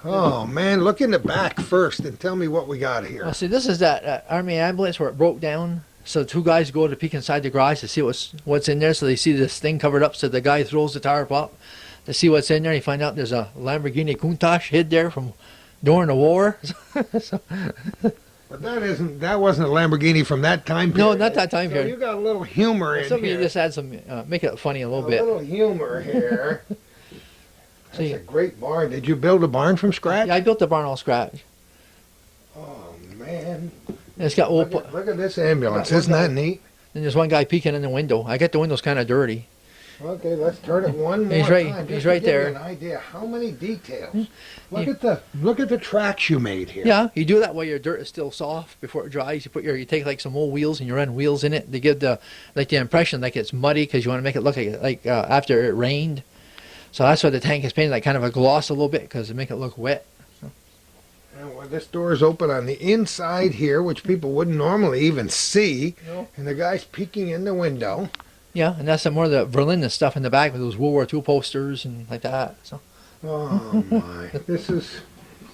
Oh, man, look in the back first and tell me what we got here. Well, see, this is that Army ambulance where it broke down. So 2 guys go to peek inside the garage to see what's in there. So they see this thing covered up. So the guy throws the tarp up to see what's in there. You find out there's a Lamborghini Countach hid there from during the war. But that wasn't a Lamborghini from that time period. No, not that time period. So you got a little humor in Some of you here. just add some, make it funny a little A bit. little humor here. That's So a great barn. Did you build a barn from scratch? Yeah, I built the barn all scratch. Oh, man. And it's got old. Look at this ambulance. Isn't that neat? Then there's one guy peeking in the window. I got the windows kind of dirty. Okay, let's turn it one more He's right- time. he's just right to give you there. an idea how many details. Yeah. Look at the tracks you made here. Yeah, you do that while your dirt is still soft before it dries. You take like some old wheels and you run wheels in it to give the impression like it's muddy because you want to make it look like after it rained. So that's why the tank is painted like kind of a gloss a little bit because to make it look wet. And well, this door is open on the inside here, which people wouldn't normally even see. No. And the guy's peeking in the window. Yeah, and that's some more of the Berlin stuff in the back with those World War II posters and like that. So Oh my! This is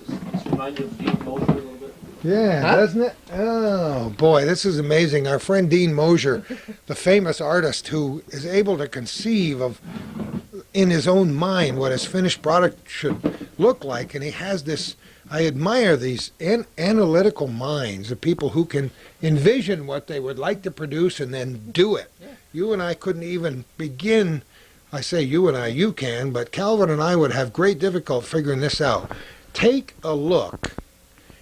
This reminds you of Dean Mosher a little bit. yeah, Huh? doesn't it? Oh boy, this is amazing. Our friend Dean Mosher, the famous artist who is able to conceive of in his own mind what his finished product should look like, and he has this. I admire these analytical minds of people who can envision what they would like to produce and then do it. Yeah. You and I couldn't even begin. I say you and I, you can, but Calvin and I would have great difficulty figuring this out. Take a look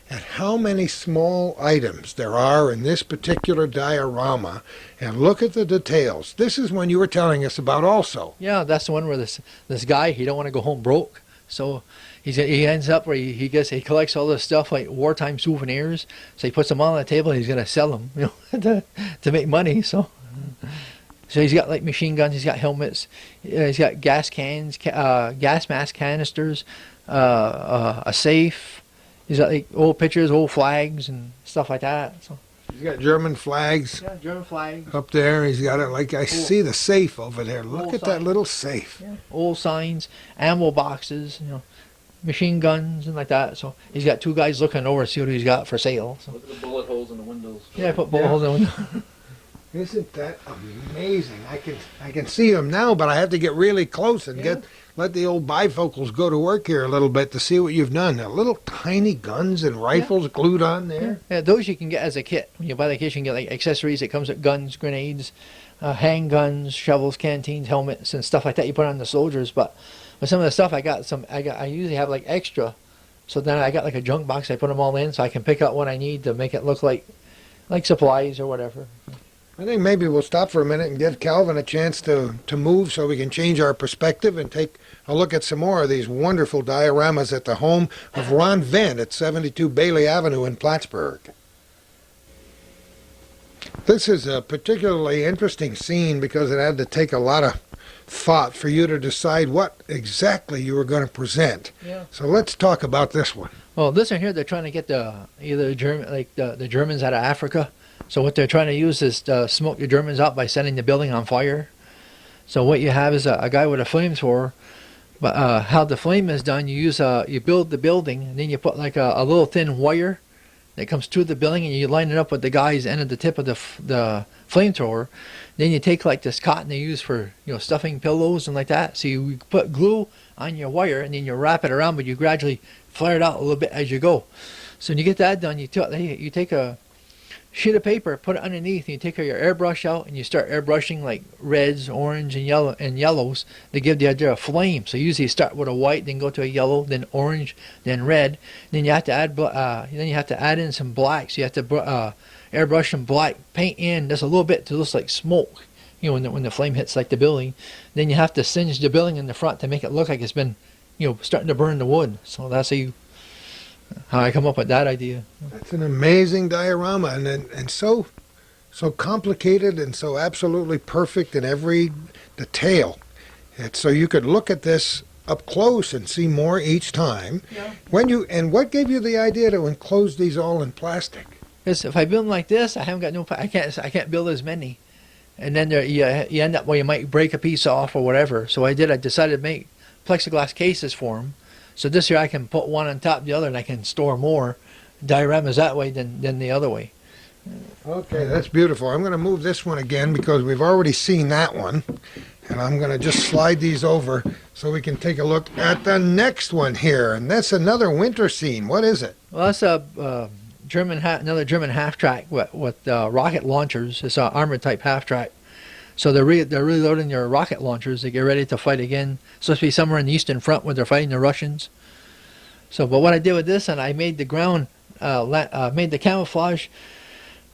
at how many small items there are in this particular diorama and look at the details. This is one you were telling us about also. yeah, that's the one where this guy, he don't want to go home broke. So he ends up where he collects all this stuff like wartime souvenirs. So he puts them all on the table. And he's gonna sell them, to make money. So he's got like machine guns. He's got helmets. He's got gas cans, gas mask canisters, a safe. He's got like old pictures, old flags, and stuff like that. So He's got German flags yeah, German flags, up there. He's got it like I see the safe over there. Look Old at that sign. little safe. old signs, ammo boxes, machine guns and like that. So he's got 2 guys looking over to see what he's got for sale. So Look at the bullet holes in the windows. yeah, I put bullet holes in the window. Isn't that amazing? I can see them now, but I have to get really close and let the old bifocals go to work here a little bit to see what you've done. Now, little tiny guns and rifles glued on there. Yeah, those you can get as a kit. When you buy the kit, you can get like accessories. It comes with guns, grenades, handguns, shovels, canteens, helmets, and stuff like that. You put on the soldiers. But with some of the stuff, I usually have like extra. So then I got like a junk box. I put them all in, so I can pick out what I need to make it look like supplies or whatever. I think maybe we'll stop for a minute and give Calvin a chance to move so we can change our perspective and take a look at some more of these wonderful dioramas at the home of Ron Venne at 72 Bailey Avenue in Plattsburgh. This is a particularly interesting scene because it had to take a lot of thought for you to decide what exactly you were going to present. Yeah. So let's talk about this one. Well, this one here, they're trying to get the Germans out of Africa. So what they're trying to use is to smoke the Germans out by setting the building on fire. So what you have is a guy with a flamethrower. But how the flame is done, you build the building, and then you put like a little thin wire that comes through the building, and you line it up with the guy's end of the tip of the flamethrower. Then you take like this cotton they use for stuffing pillows and like that. So you put glue on your wire, and then you wrap it around, but you gradually flare it out a little bit as you go. So when you get that done, you take a sheet of paper, put it underneath, and you take your airbrush out and you start airbrushing like reds, orange, and yellows to give the idea of flame. So usually you start with a white, then go to a yellow, then orange, then red. Then you have to add in some black. So you have to airbrush some black paint in just a little bit to look like smoke. you know, when the flame hits like the building. Then you have to singe the building in the front to make it look like it's been, you know, starting to burn the wood. So that's how I come up with that idea. It's an amazing diorama, and so complicated and so absolutely perfect in every detail. It's so you could look at this up close and see more each time. Yeah. What gave you the idea to enclose these all in plastic? Because if I build them like this, I haven't got I can't build as many, and then you end up where you might break a piece off or whatever. So I decided to make plexiglass cases for them. So this year I can put one on top of the other, and I can store more dioramas that way than the other way. Okay, that's beautiful. I'm going to move this one again because we've already seen that one. And I'm going to just slide these over so we can take a look at the next one here. And that's another winter scene. What is it? Well, that's another German half-track with rocket launchers. It's an armored type half-track. So they're reloading their rocket launchers to get ready to fight again. It's supposed to be somewhere in the Eastern Front where they're fighting the Russians. So, but what I did with this, and I made the ground, made the camouflage.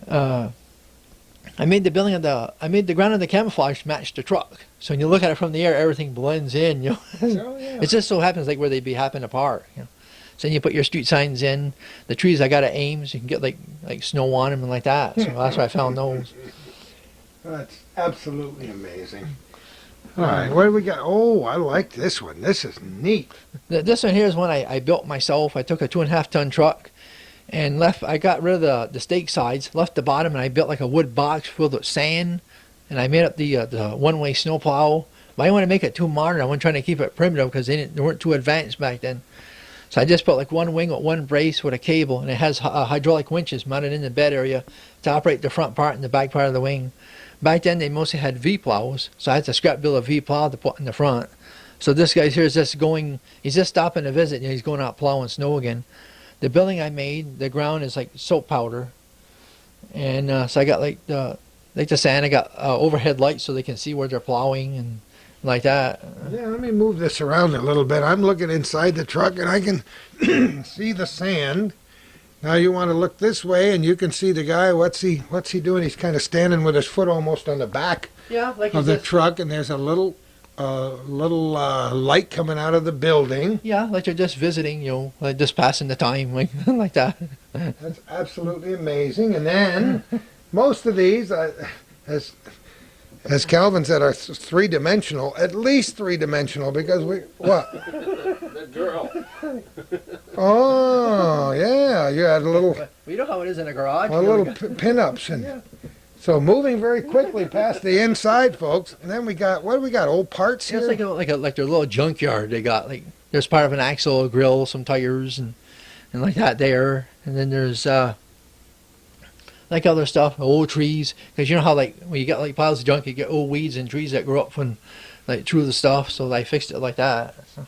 I made the ground of the camouflage match the truck. So when you look at it from the air, everything blends in. You know, Oh, yeah. it just so happens like where they'd be happen apart. You know, so then you put your street signs in. The trees I got at Ames, you can get like snow on them and like that. So that's where I found those. That's absolutely amazing. All right, what do we got? Oh, I like this one. This is neat. This one here is one I built myself. I took a 2.5 ton truck and I got rid of the stake sides, left the bottom, and I built like a wood box filled with sand. And I made up the one-way snowplow. But I didn't want to make it too modern. I wasn't trying to keep it primitive because they weren't too advanced back then. So I just put like one wing with one brace with a cable, and it has hydraulic winches mounted in the bed area to operate the front part and the back part of the wing. Back then they mostly had V-plows, so I had to scrap build a V-plow to put in the front. So this guy here is just he's just stopping to visit, and he's going out plowing snow again. The building I made, the ground is like soap powder. And so I got like the sand, I got overhead lights so they can see where they're plowing and like that. Yeah, let me move this around a little bit. I'm looking inside the truck and I can see the sand. Now you want to look this way and you can see the guy. What's he doing? He's kind of standing with his foot almost on the back Yeah, like of the truck, and there's a little light coming out of the building. Yeah, like you're just visiting, you know, like just passing the time, like like that. That's absolutely amazing. And then most of these, as Calvin said, are three-dimensional, at least three-dimensional, because what? That girl. Oh, yeah, you had a little Well, you know how it is in a garage. pin-ups. And so moving very quickly past the inside, folks, and then what do we got, old parts here? It's like their little junkyard. They got like there's part of an axle, a grill, some tires, and like that there. And then there's like other stuff, old trees, because you know how like when you get like piles of junk, you get old weeds and trees that grow up when like through the stuff. So I fixed it like that. So.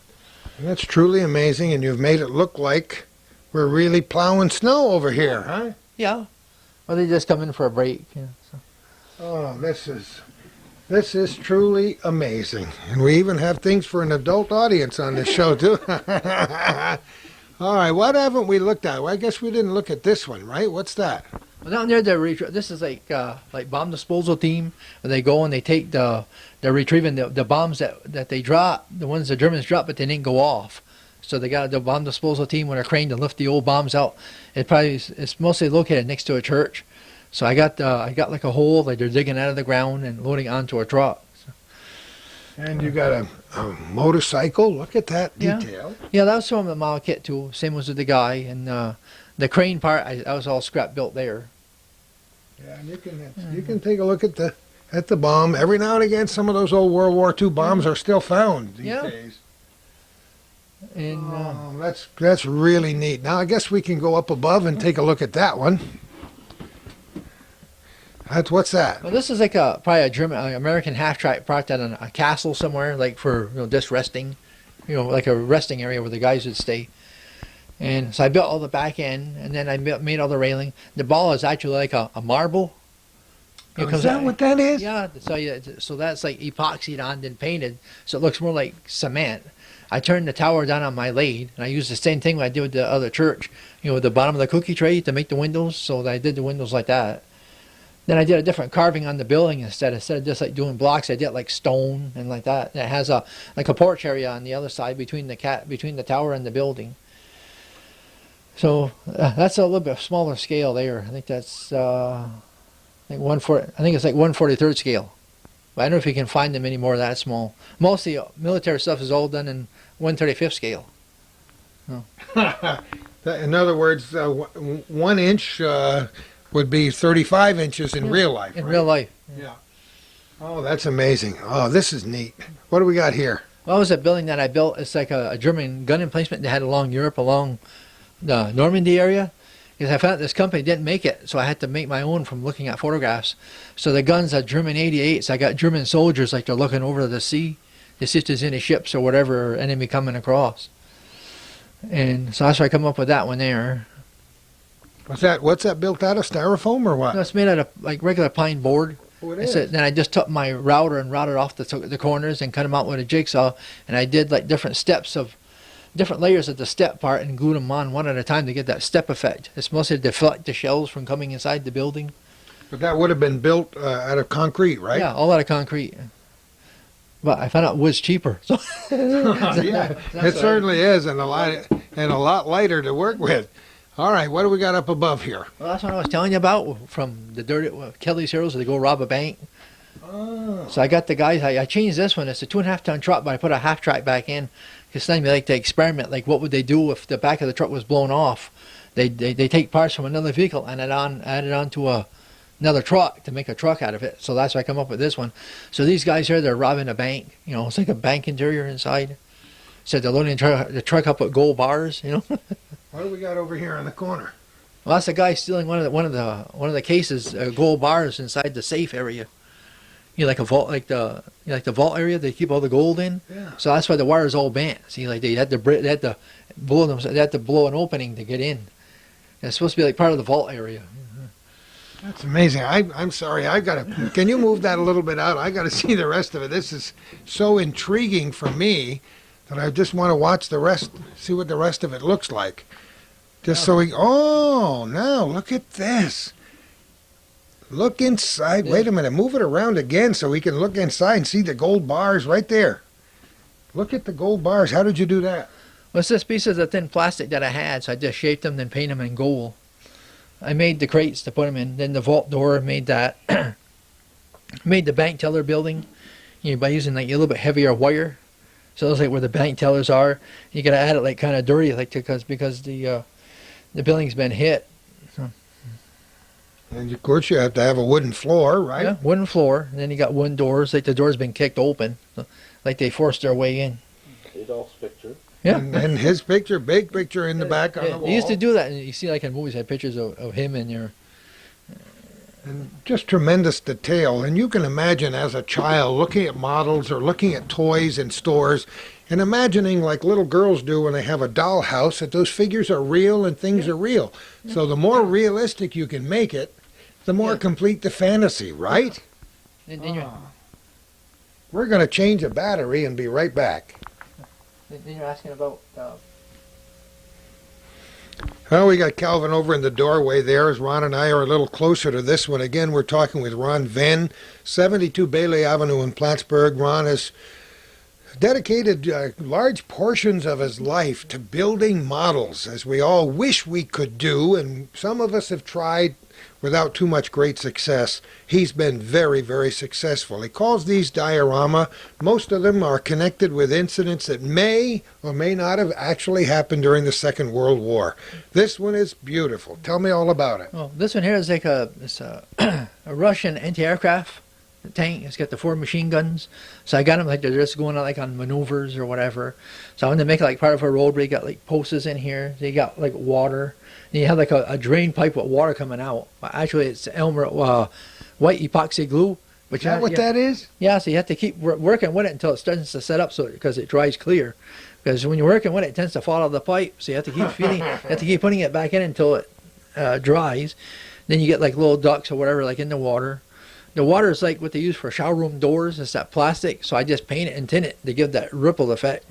And that's truly amazing, and you've made it look like we're really plowing snow over here, huh? Yeah, or they just come in for a break. Yeah, so. Oh, this is truly amazing, and we even have things for an adult audience on this show too. All right, what haven't we looked at? Well, I guess we didn't look at this one, right? What's that? Well, down there, this is like bomb disposal team. Where they go and they take they're retrieving the bombs that they drop, the ones the Germans dropped, but they didn't go off. So they got the bomb disposal team with a crane to lift the old bombs out. It's mostly located next to a church. So I got like a hole that they're digging out of the ground and loading onto a truck. So. And you got a motorcycle. Look at that detail. Yeah, that was from the model kit too. Same was with the guy, and the crane part, I was all scrap built there. Yeah, and you can take a look at the bomb. Every now and again, some of those old World War II bombs are still found these days. And that's really neat. Now I guess we can go up above and take a look at that one. What's that? Well, this is like probably a German American half-track parked at a castle somewhere, like for just resting, like a resting area where the guys would stay. And so I built all the back end, and then I made all the railing. The ball is actually like a marble. Is that what that is? Yeah. So that's like epoxied on and painted, so it looks more like cement. I turned the tower down on my lathe, and I used the same thing I did with the other church, with the bottom of the cookie tray to make the windows. So I did the windows like that. Then I did a different carving on the building instead of just like doing blocks. I did like stone and like that. And it has a like a porch area on the other side between the tower and the building. So that's a little bit smaller scale there. I think that's I think it's like 1/43 scale. But I don't know if you can find them anymore that small. Most of the military stuff is all done in 1/35 scale. In other words, 1 inch would be 35 inches in real life. In right? real life. Yeah. Oh, that's amazing. Oh, this is neat. What do we got here? Well, it was a building that I built. It's like a German gun emplacement they had along Europe, along the Normandy area. Because I found this company didn't make it, so I had to make my own from looking at photographs. So the guns are German 88s. I got German soldiers like they're looking over the sea to see if there's any ships or whatever enemy coming across. And so that's why I come up with that one there. What's that built out of, styrofoam or what? No, it's made out of like regular pine board. Oh, it is. Then I just took my router and routed off the corners and cut them out with a jigsaw. And I did like different layers of the step part and glued them on one at a time to get that step effect. It's mostly to deflect the shells from coming inside the building. But that would have been built out of concrete, right? Yeah, all out of concrete. But I found out wood's cheaper. So Yeah, it certainly is, and a lot lighter to work with. All right, what do we got up above here? Well, that's what I was telling you about from the Kelly's Heroes. They go rob a bank. Oh. So I got the guys. I changed this one. It's a 2.5 ton truck, but I put a half track back in because then we like to experiment. Like, what would they do if the back of the truck was blown off? They take parts from another vehicle and add it on to another truck to make a truck out of it. So that's why I come up with this one. So these guys here, they're robbing a bank. You know, it's like a bank interior inside. So they're loading the truck up with gold bars. You know. What do we got over here in the corner? Well, that's a guy stealing one of the cases, gold bars inside the safe area. You know, like a vault, like the vault area they keep all the gold in. Yeah. So that's why the wire is all bent. See, like they had to blow an opening to get in. And it's supposed to be like part of the vault area. That's amazing. I'm sorry. Can you move that a little bit out? I got to see the rest of it. This is so intriguing for me that I just want to watch the rest, see what the rest of it looks like. Now look at this. Look inside. Wait a minute. Move it around again so we can look inside and see the gold bars right there. Look at the gold bars. How did you do that? Well, it's just pieces of thin plastic that I had, so I just shaped them and painted them in gold. I made the crates to put them in. Then the vault door, made that. Made the bank teller building, by using like a little bit heavier wire. So it looks like where the bank tellers are. You got to add it like kind of dirty, like because the building's been hit. So. And of course you have to have a wooden floor, right? Yeah, wooden floor. And then you got wooden doors, like the door's been kicked open, so, like they forced their way in. Adolph's picture. Yeah. And his picture, big picture in the back on the wall. They used to do that. And you see, like in movies, had pictures of him in there. And just tremendous detail. And you can imagine as a child looking at models or looking at toys in stores and imagining like little girls do when they have a dollhouse that those figures are real and things are real. So the more realistic you can make it, the more complete the fantasy, right? And then We're going to change a battery and be right back. you're asking about... Well, we got Calvin over in the doorway there as Ron and I are a little closer to this one. Again, we're talking with Ron Venne, 72 Bailey Avenue in Plattsburgh. Ron has dedicated large portions of his life to building models, as we all wish we could do, and some of us have tried without too much great success. He's been very, very successful. He calls these diorama. Most of them are connected with incidents that may or may not have actually happened during the Second World War. This one is beautiful. Tell me all about it. Well, this one here is like a Russian anti-aircraft tank. It's got the 4 machine guns. So I got them like they're just going like on maneuvers or whatever. So I wanted to make it like part of a road where you got like posts in here. So you got like water. And you have like a drain pipe with water coming out. Actually, it's Elmer white epoxy glue. Is that what that is? Yeah, so you have to keep working with it until it starts to set up, so because it dries clear. Because when you're working with it, it tends to fall out of the pipe. So you have to keep putting it back in until it dries. Then you get like little ducts or whatever like in the water. The water is like what they use for shower room doors. It's that plastic. So I just paint it and tint it to give that ripple effect.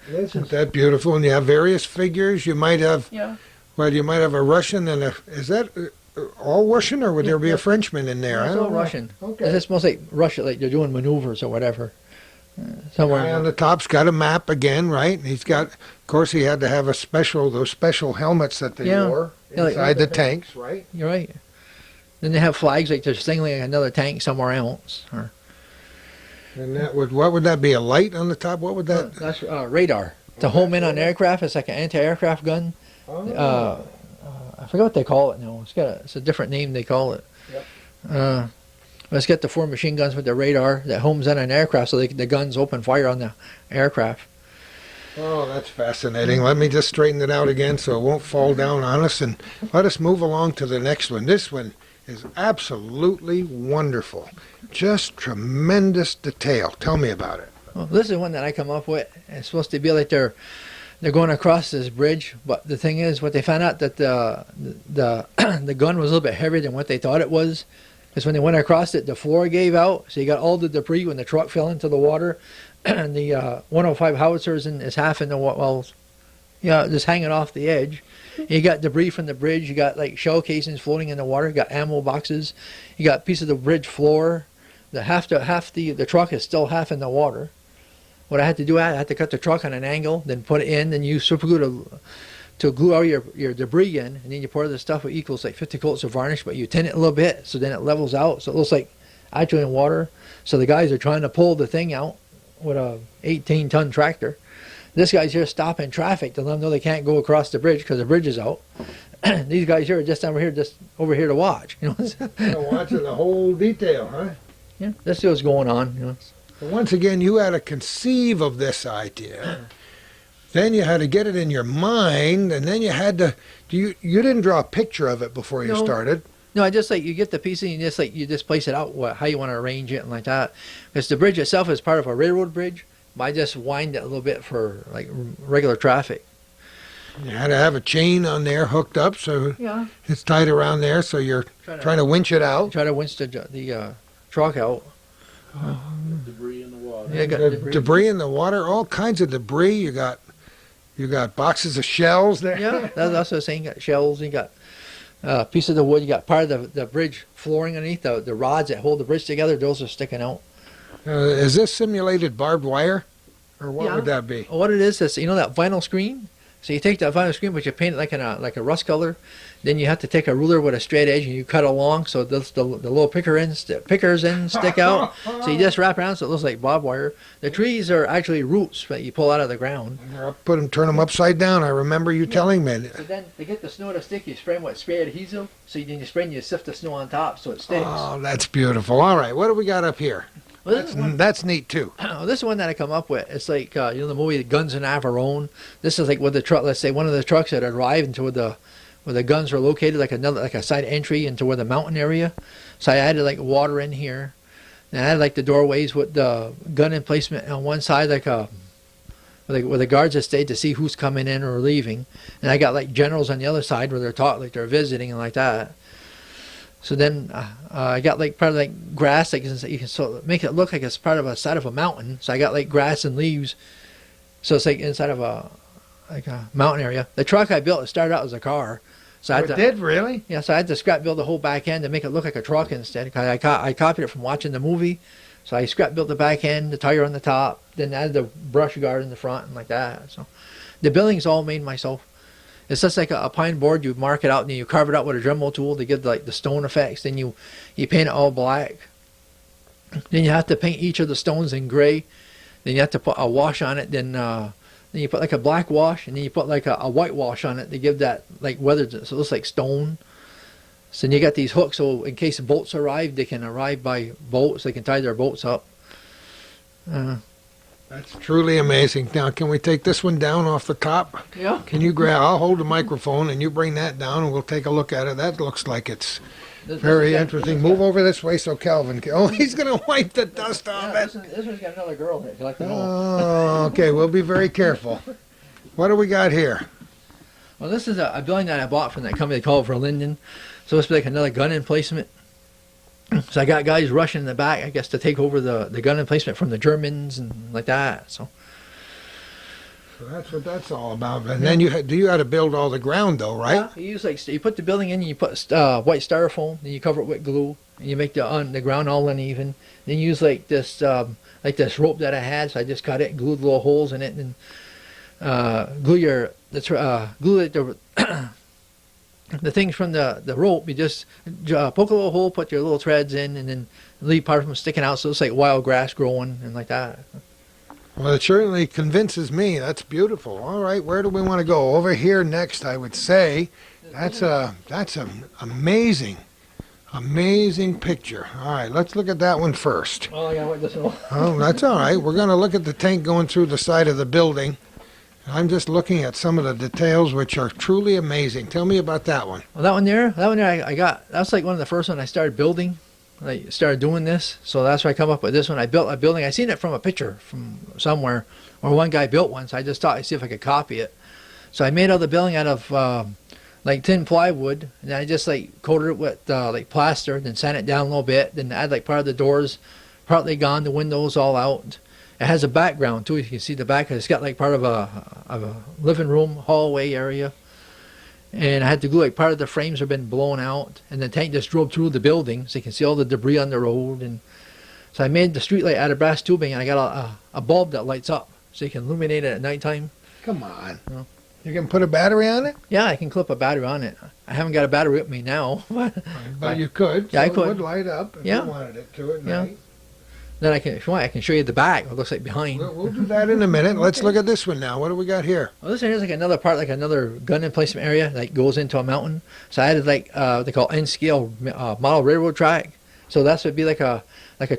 Isn't that beautiful? And you have various figures. You might have, Yeah. well, you might have a Russian and is that all Russian, or would there be a Frenchman in there? I It's all don't know. Russian. Okay. It's supposed like Russia, like they're doing maneuvers or whatever. Somewhere. Guy on the top's got a map again, right? He's got, of course, he had to have those special helmets that they Yeah. wore Yeah, like- inside the tanks, right? You're right. Then they have flags like they're signaling another tank somewhere else. Or, And what would that be? A light on the top? What would that? that's radar. To home in on aircraft, it's like an anti-aircraft gun. Oh. I forget what they call it now. It's a different name they call it. Yep. Let's get the 4 machine guns with the radar that homes in on aircraft, so the guns open fire on the aircraft. Oh, that's fascinating. Let me just straighten it out again so it won't fall down on us, and let us move along to the next one. This one is absolutely wonderful. Just tremendous detail. Tell me about it. Well, this is one that I come up with. It's supposed to be like they're going across this bridge, but the thing is, what they found out that the gun was a little bit heavier than what they thought it was. Because when they went across it, the floor gave out, so you got all the debris when the truck fell into the water. And the 105 howitzers is half in the well, just hanging off the edge. You got debris from the bridge. You got like shell casings floating in the water. You got ammo boxes. You got pieces of the bridge floor. The truck is still half in the water. What I had to do, I had to cut the truck on an angle, then put it in, then use super glue to glue all your debris in, and then you pour the stuff with equals like 50 coats of varnish, but you tint it a little bit so then it levels out, so it looks like actually in water. So the guys are trying to pull the thing out with a 18-ton tractor. This guy's here stopping traffic to let them know they can't go across the bridge because the bridge is out. These guys here are just over here to watch. Watching the whole detail, huh? Yeah, this is what's going on. But once again, you had to conceive of this idea. Then you had to get it in your mind, and then you had to. You didn't draw a picture of it before you No. started. No, I just you get the piece and you just place it out how you want to arrange it and like that. Because the bridge itself is part of a railroad bridge, but I just wind it a little bit for like regular traffic. You had to have a chain on there hooked up, so Yeah. it's tied around there, so you're trying to winch it out. Try to winch the truck out. Debris in the water. Yeah, got The debris. debris in the water, all kinds of debris. You got boxes of shells there. Yeah, that's what I was saying. You got shells, you got piece of the wood, you got part of the bridge flooring underneath, the rods that hold the bridge together, those are sticking out. Is this simulated barbed wire, or what Yeah. would that be? What it is that vinyl screen? So you take that vinyl screen, but you paint it like a rust color. Then you have to take a ruler with a straight edge and you cut along so the little pickers ends stick out. So you just wrap around so it looks like barbed wire. The trees are actually roots that you pull out of the ground. Turn them upside down. I remember you telling me. So then to get the snow to stick, you spray them with spray adhesive. So then you spray and you sift the snow on top so it sticks. Oh, that's beautiful. All right, what do we got up here? Well, this is one- That's neat too. This is one that I come up with. It's like the movie Guns and Navarone. This is like with the truck. Let's say one of the trucks that arrived into where the guns were located, like a side entry into where the mountain area. So I added like water in here, and I had like the doorways with the gun emplacement on one side, where the guards had stayed to see who's coming in or leaving, and I got like generals on the other side where they're taught like they're visiting and like that. So then I got like part of like grass, like you can so make it look like it's part of a side of a mountain. So I got like grass and leaves, so it's like inside of a mountain area. The truck I built, it started out as a car, so I had to, did really? yeah. So I had to scrap build the whole back end to make it look like a truck instead. I copied it from watching the movie, so I scrap built the back end, the tire on the top, then added the brush guard in the front and like that. So the building's all made myself. It's just like a pine board. You mark it out and then you carve it out with a Dremel tool to give like the stone effects. Then you paint it all black. Then you have to paint each of the stones in gray. Then you have to put a wash on it. Then you put like a black wash, and then you put like a white wash on it to give that like weathered, so it looks like stone. So then you got these hooks, so in case the boats arrive, they can arrive by boats. They can tie their boats up. That's truly amazing. Now, can we take this one down off the top? Yeah. Can you grab? I'll hold the microphone, and you bring that down, and we'll take a look at it. That looks like it's very interesting. Move over this way so Calvin can. Oh, he's going to wipe the dust off it. This one's got another girl here. If you like to know. Oh, okay. We'll be very careful. What do we got here? Well, this is a building that I bought from that company called Verlinden. So it's like another gun emplacement. So I got guys rushing in the back, I guess, to take over the gun emplacement from the Germans and like that. So So that's what that's all about. And then you had to build all the ground though, right? Yeah, you use like you put the building in, and you put white styrofoam, then you cover it with glue, and you make the ground all uneven. Then you use like this rope that I had, so I just cut it, and glued little holes in it, and glue the the things from the rope. You just poke a little hole, put your little threads in, and then leave part of them sticking out, so it's like wild grass growing and like that. Well, it certainly convinces me. That's beautiful. All right, where do we want to go? Over here next, I would say. That's an amazing picture. All right, let's look at that one first. Oh, yeah, wait, this one. Oh, that's all right. We're going to look at the tank going through the side of the building. I'm just looking at some of the details, which are truly amazing. Tell me about that one. Well, that one there, I got. That's like one of the first ones I started building. I started doing this, so that's where I come up with this one. I built a building. I seen it from a picture from somewhere, or one guy built one. So I just thought I'd see if I could copy it. So I made all the building out of like tin plywood, and I just like coated it with like plaster, then sand it down a little bit. Then add like part of the doors, partly gone, the windows all out. It has a background too. You can see the back. It's got like part of a living room hallway area. And I had to glue like part of the frames have been blown out, and the tank just drove through the building, so you can see all the debris on the road. And so I made the street light out of brass tubing, and I got a bulb that lights up, so you can illuminate it at nighttime. Come on. No. You can put a battery on it? Yeah, I can clip a battery on it. I haven't got a battery with me now. But you could. Yeah, I so could. It would light up if Yeah. you wanted it to at Yeah. night. Then if you want, I can show you the back. What it looks like behind. We'll do that in a minute. Let's look at this one now. What do we got here? Well, this is like another part, like another gun emplacement area, like goes into a mountain. So I added like they call N-scale model railroad track. So that's would be like a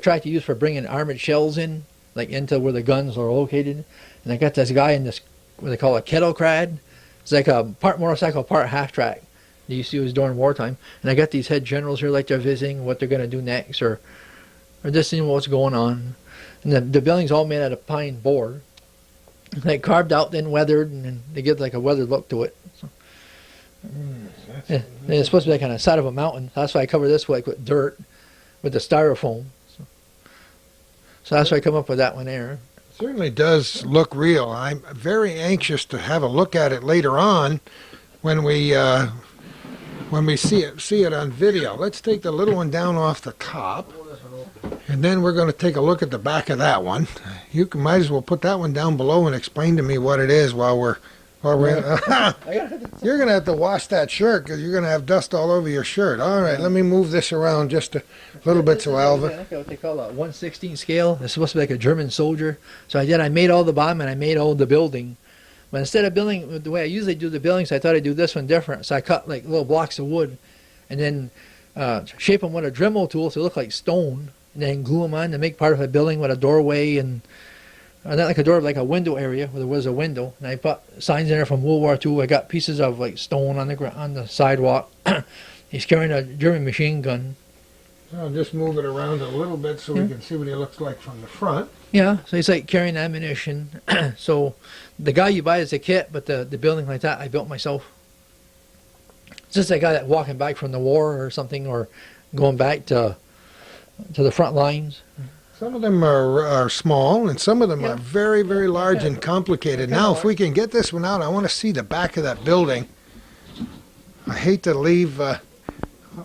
track you use for bringing armored shells in, like into where the guns are located. And I got this guy in this what they call a kettle crad. It's like a part motorcycle, part half track. That you see was during wartime. And I got these head generals here, like they're visiting what they're going to do next, or just seeing what's going on. And the building's all made out of pine board, like carved out, then weathered, and then they give like a weathered look to it. So, yeah. And it's supposed to be like on the side of a mountain. That's why I cover this like with dirt, with the styrofoam. So that's why I come up with that one there. It certainly does look real. I'm very anxious to have a look at it later on when we see it on video. Let's take the little one down off the top. And then we're going to take a look at the back of that one. Might as well put that one down below and explain to me what it is while we're You're going to have to wash that shirt because you're going to have dust all over your shirt. All right, let me move this around just a little bit so Alva. Look at what they call a 1/16 scale. It's supposed to be like a German soldier. So I made all the bottom and I made all the building. But instead of building the way I usually do the buildings, I thought I'd do this one different. So I cut like little blocks of wood and then shape them with a Dremel tool so they look like stone. And then glue them on to make part of a building with a doorway and not like a door, like a window area where there was a window. And I put signs in there from World War II. I got pieces of like stone on the sidewalk. He's carrying a German machine gun. I'll just move it around a little bit so we can see what he looks like from the front. Yeah, so he's like carrying ammunition. So the guy you buy is a kit, but the building like that I built myself. It's just a guy that walking back from the war or something, or going back to the front lines. Some of them are small, and some of them are very, very large and complicated. Now, if we can get this one out, I want to see the back of that building. I hate to leave,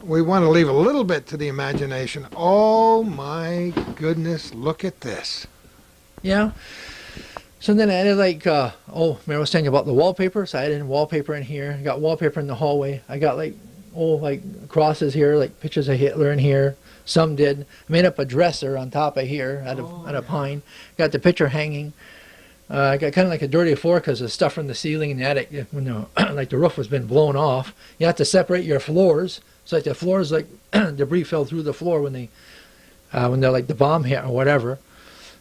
we want to leave a little bit to the imagination. Oh my goodness, look at this. Yeah. So then I added like, remember I was telling you about the wallpaper? So I added wallpaper in here. I got wallpaper in the hallway. I got like crosses here, like pictures of Hitler in here. Some did. I made up a dresser on top of here out of pine. Got the picture hanging. I got kind of like a dirty floor because of stuff from the ceiling in the attic. When the roof was been blown off, you have to separate your floors. So like the floors, like debris fell through the floor when they're like the bomb hit or whatever.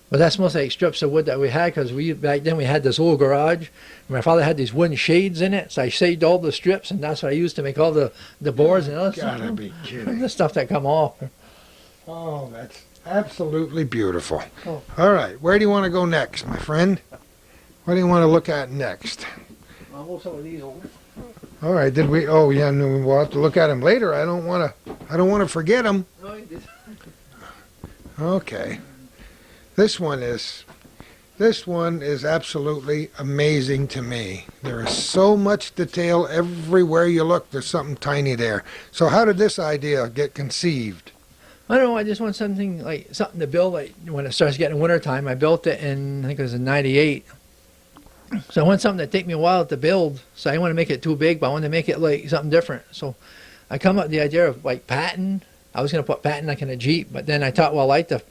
But that's mostly like strips of wood that we had because back then we had this old garage. My father had these wooden shades in it, so I shaved all the strips, and that's what I used to make all the boards and other stuff. Gotta be kidding. The stuff that come off. Oh, that's absolutely beautiful. Oh. All right, where do you want to go next, my friend? What do you want to look at next? I'll move some of these over. All right, did we? Oh, yeah, no, we'll have to look at them later. I don't want to forget them. No, you did. Okay, this one is This one is absolutely amazing to me. There is so much detail everywhere you look. There's something tiny there. So how did this idea get conceived? I don't know. I just want something to build. Like when it starts getting winter time, I built it in, I think it was in '98. So I want something that take me a while to build. So I want to make it too big, but I want to make it like something different. So I come up with the idea of like patent. I was going to put patent like in a Jeep, but then I thought, well, I like to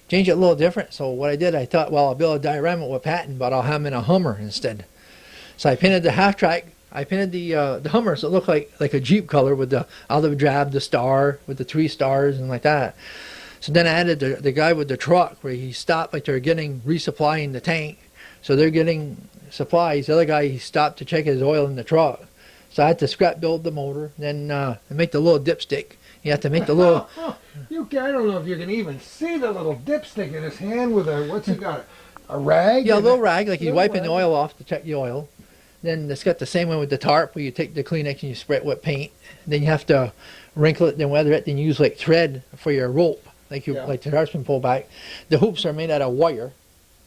change it a little different. So what I did, I thought, well, I'll build a diorama with patent, but I'll have them in a Hummer instead. So I painted the half track. I painted the Hummer so it looked like a Jeep color with the olive drab, the star with the 3 stars and like that. So then I added the guy with the truck where he stopped, like they're getting resupplying the tank. So they're getting supplies. The other guy, he stopped to check his oil in the truck. So I had to scrap build the motor, then make the little dipstick. You have to make the little... I don't know if you can even see the little dipstick in his hand with a, what's he got, a rag? Yeah, a little rag, like he's wiping rag. the oil off to check the oil. Then it's got the same one with the tarp, where you take the Kleenex and you spray it with paint. Then you have to wrinkle it, then weather it, then you use like thread for your rope, like the tarp's pull back. The hoops are made out of wire.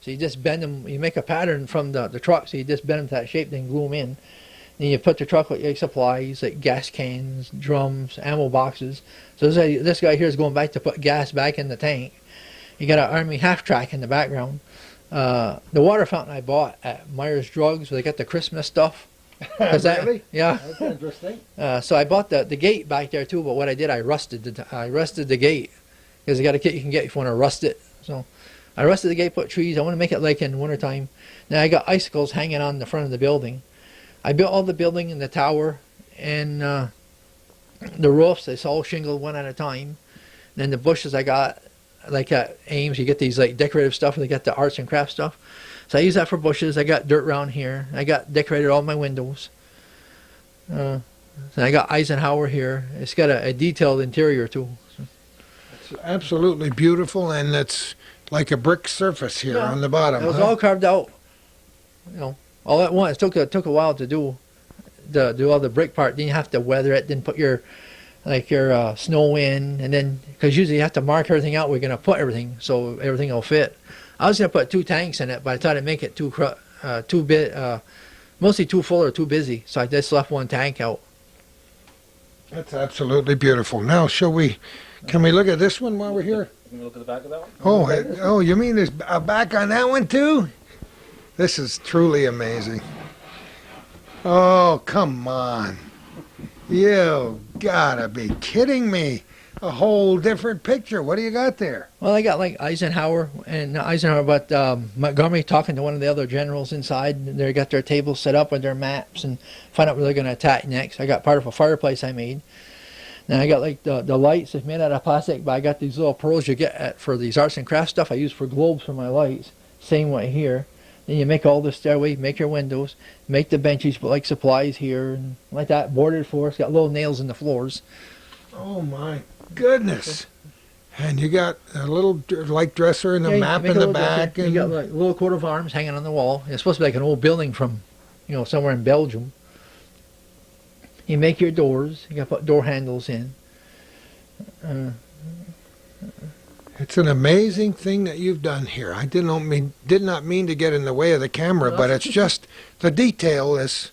So you just bend them, you make a pattern from the truck, so you just bend them to that shape, then glue them in. Then you put the truck with your supplies, like gas cans, drums, ammo boxes. So this guy here is going back to put gas back in the tank. You got an Army half-track in the background. The water fountain I bought at Myers Drugs, where they got the Christmas stuff. Really? Yeah. That's interesting. So I bought the gate back there too, but what I did, I rusted the gate, because you got a kit you can get if you want to rust it. So I rusted the gate, put trees. I want to make it like in wintertime. Now I got icicles hanging on the front of the building. I built all the building and the tower and the roofs. It's all shingled one at a time. And then the bushes I got, like at Ames, you get these like decorative stuff, and they got the arts and crafts stuff. So I use that for bushes. I got dirt around here. I got decorated all my windows. So I got Eisenhower here. It's got a detailed interior too. It's absolutely beautiful, and it's like a brick surface here on the bottom. It was all carved out, all at once. It took a while to do all the brick part. Then you have to weather it, then put your snow in, and then, because usually you have to mark everything out. We're going to put everything so everything will fit. I was going to put 2 tanks in it, but I thought it'd make it too mostly too full or too busy. So I just left 1 tank out. That's absolutely beautiful. Now, can we look at this one while we're here? Can we look at the back of that one? Oh, you mean there's a back on that one too? This is truly amazing. Oh, come on. You gotta be kidding me. A whole different picture. What do you got there? Well, I got like Eisenhower, but Montgomery talking to one of the other generals inside. They got their tables set up with their maps and find out where they're going to attack next. I got part of a fireplace I made. Then I got like the lights. It's made out of plastic, but I got these little pearls you get for these arts and crafts stuff I use for globes for my lights. Same way here. Then you make all the stairway, make your windows, make the benches, put like supplies here and like that. Boarded floors, got little nails in the floors. Oh my goodness! And you got a little like dresser and a map in the back, and you got like little coat of arms hanging on the wall. It's supposed to be like an old building from, somewhere in Belgium. You make your doors. You got to put door handles in. It's an amazing thing that you've done here. I did not mean to get in the way of the camera, but it's just the detail is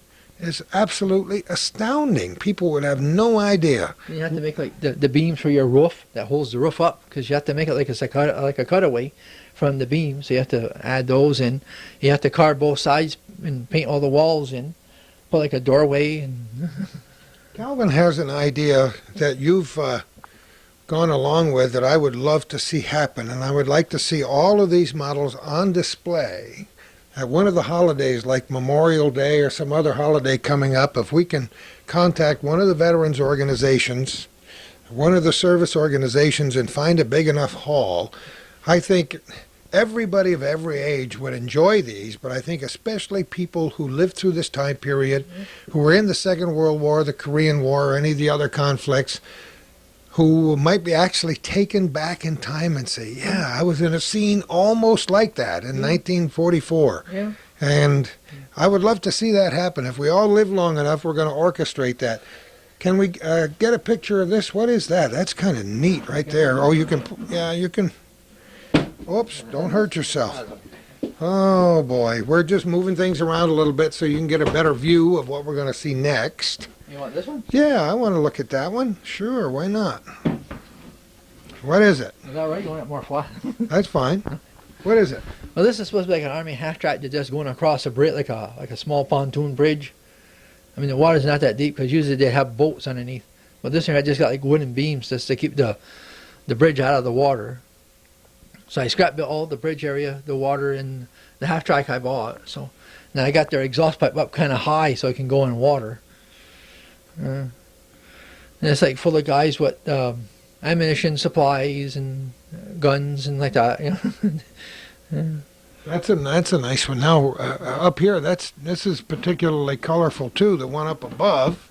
absolutely astounding. People would have no idea. You have to make like the beams for your roof that holds the roof up, because you have to make it like a cutaway from the beam. So you have to add those in. You have to carve both sides and paint all the walls in. Put like a doorway. And Calvin has an idea that you've gone along with that I would love to see happen, and I would like to see all of these models on display at one of the holidays, like Memorial Day or some other holiday coming up. If we can contact one of the veterans organizations, one of the service organizations, and find a big enough hall, I think everybody of every age would enjoy these, but I think especially people who lived through this time period, who were in the Second World War, the Korean War, or any of the other conflicts, who might be actually taken back in time and say, yeah, I was in a scene almost like that in 1944. Yeah. And I would love to see that happen. If we all live long enough, we're going to orchestrate that. Can we get a picture of this? What is that? That's kind of neat right there. Oh, you can, yeah, you can. Oops, don't hurt yourself. Oh boy, we're just moving things around a little bit so you can get a better view of what we're going to see next. You want this one? Yeah, I want to look at that one. Sure, why not? What is it? Is that right? You want it more flat? That's fine. What is it? Well, this is supposed to be like an Army half-track that's just going across a bridge, like a small pontoon bridge. I mean, the water's not that deep because usually they have boats underneath. But this one I just got like wooden beams just to keep the bridge out of the water. So I scrap built all the bridge area, the water, and the half-track I bought. So now I got their exhaust pipe up kind of high so I can go in water. And it's like full of guys with ammunition, supplies, and guns and like that. You know? That's a nice one. Now up here, this is particularly colorful too. The one up above.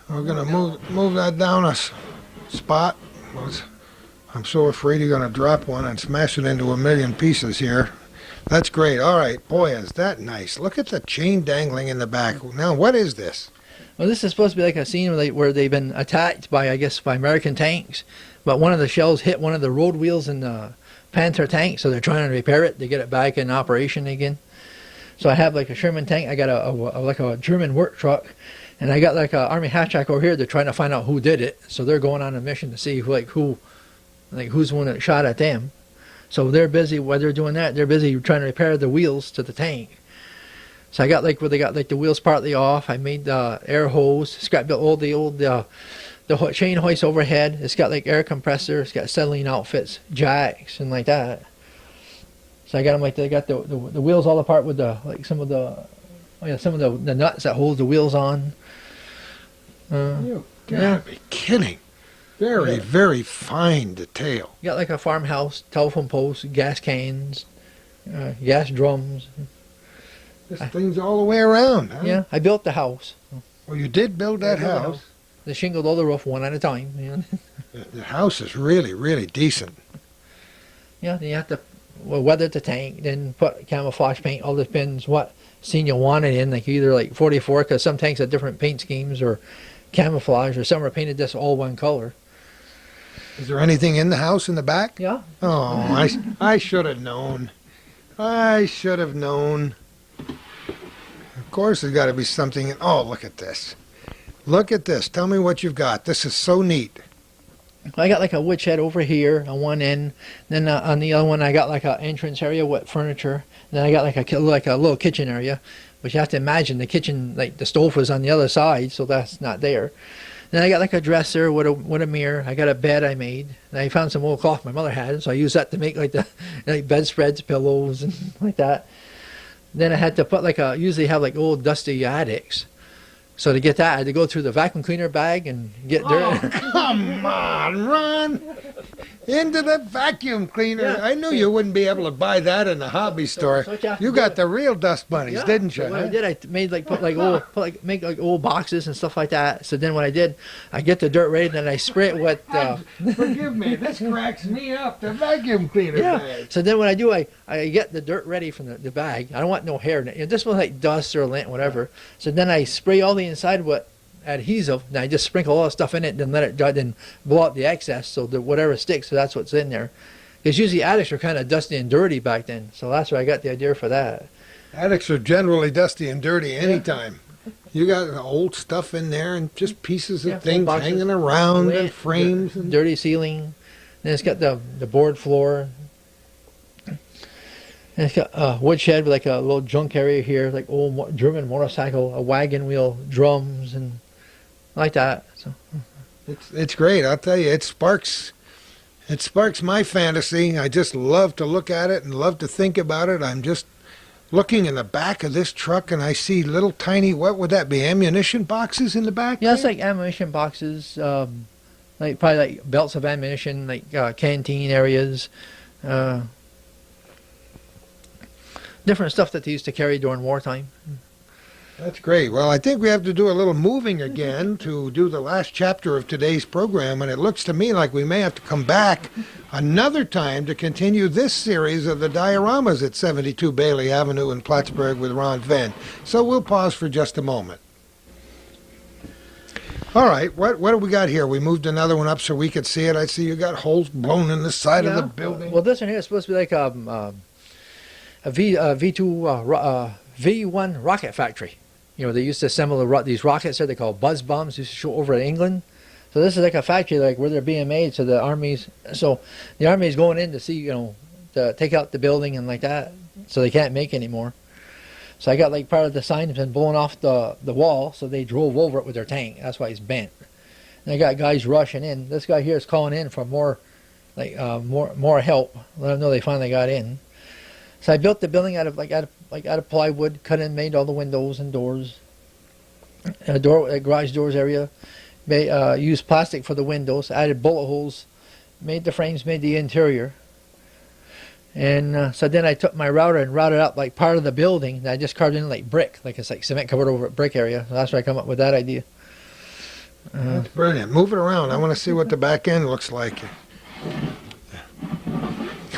We're gonna move that down a spot. I'm so afraid you're gonna drop one and smash it into a million pieces here. That's great. All right, boy, is that nice. Look at the chain dangling in the back. Now, what is this? Well, this is supposed to be like a scene where they've been attacked by American tanks, but one of the shells hit one of the road wheels in the Panther tank, so they're trying to repair it to get it back in operation again. So I have like a Sherman tank, I got a German work truck, and I got like a Army half-track over here. They're trying to find out who did it, so they're going on a mission to see who's the one that shot at them. So they're busy, while they're doing that, they're busy trying to repair the wheels to the tank. So I got where they got the wheels partly off. I made the air hose, scrap built all the chain hoist overhead. It's got like air compressor, it's got settling outfits, jacks, and like that. So I got them like they got the wheels all apart with some of the nuts that hold the wheels on. You gotta be kidding. Very, very fine detail. You got like a farmhouse, telephone posts, gas cans, gas drums. This thing's all the way around, huh? Yeah, I built the house. Well, you did build that house. They shingled all the roof one at a time. You know? The house is really, really decent. Yeah, then you have to weather the tank, then put camouflage paint. All depends what scene you want it in. Like either like 44, because some tanks have different paint schemes, or camouflage, or some are painted just all one color. Is there anything in the house in the back? Yeah. Oh, I should have known. I should have known. Of course, there's got to be something. Oh, look at this. Look at this. Tell me what you've got. This is so neat. I got like a woodshed over here on one end. Then on the other one, I got like an entrance area with furniture. Then I got like a little kitchen area, which you have to imagine the kitchen, like the stove was on the other side, so that's not there. Then I got like a dresser with a mirror. I got a bed I made. And I found some old cloth my mother had, so I used that to make like the bedspreads, pillows, and like that. Then I had to put usually have like old dusty attics. So to get that, I had to go through the vacuum cleaner bag and get dirt. Oh, come on, Ron. Into the vacuum cleaner. Yeah. I knew you wouldn't be able to buy that in the hobby store. what you have to You do- got the real dust bunnies, Yeah. didn't you? So what huh? I did, I made make old boxes and stuff like that. So then what I did, I get the dirt ready, and then I spray it with. Forgive me, this cracks me up. The vacuum cleaner Yeah. bag. So then what I do, I get the dirt ready from the bag. I don't want no hair in it. This was like dust or lint, whatever. So then I spray all the inside with adhesive, and I just sprinkle all the stuff in it, then let it dry, then blow out the excess, so that whatever sticks, so that's what's in there. Because usually attics were kind of dusty and dirty back then, so that's where I got the idea for that. Attics are generally dusty and dirty anytime. You got the old stuff in there and just pieces of Yeah, things boxes, hanging around and lint, frames. And dirty ceiling. Then it's got the board floor. And it's got a woodshed with like a little junk area here, like old German motorcycle, a wagon wheel, drums, and like that. So it's great. I'll tell you, it sparks my fantasy. I just love to look at it and love to think about it. I'm just looking in the back of this truck, and I see little tiny, what would that be, ammunition boxes in the back? yeah, it's there? like ammunition boxes, like probably like belts of ammunition, like canteen areas, different stuff that they used to carry during wartime. That's great. Well, I think we have to do a little moving again to do the last chapter of today's program, and it looks to me like we may have to come back another time to continue this series of the dioramas at 72 Bailey Avenue in Plattsburgh with Ron Venne. So we'll pause for just a moment. All right, what do we got here? We moved another one up so we could see it. I see you got holes blown in the side of the building. Well, this one here is supposed to be like V1 rocket factory. You know, they used to assemble these rockets there. They call buzz bombs. Used to show over in England. So this is like a factory, like where they're being made. So the army's going in to see, you know, to take out the building and like that. So they can't make anymore. So I got like part of the sign has been blown off the wall. So they drove over it with their tank. That's why it's bent. And I got guys rushing in. This guy here is calling in for more help. Let them know they finally got in. So I built the building out of plywood, cut and made all the windows and doors. Garage doors area. Used plastic for the windows. Added bullet holes. Made the frames. Made the interior. And so then I took my router and routed out like part of the building. And I just carved in like brick, like it's like cement covered over brick area. So that's where I come up with that idea. That's brilliant. Move it around. I want to see what the back end looks like.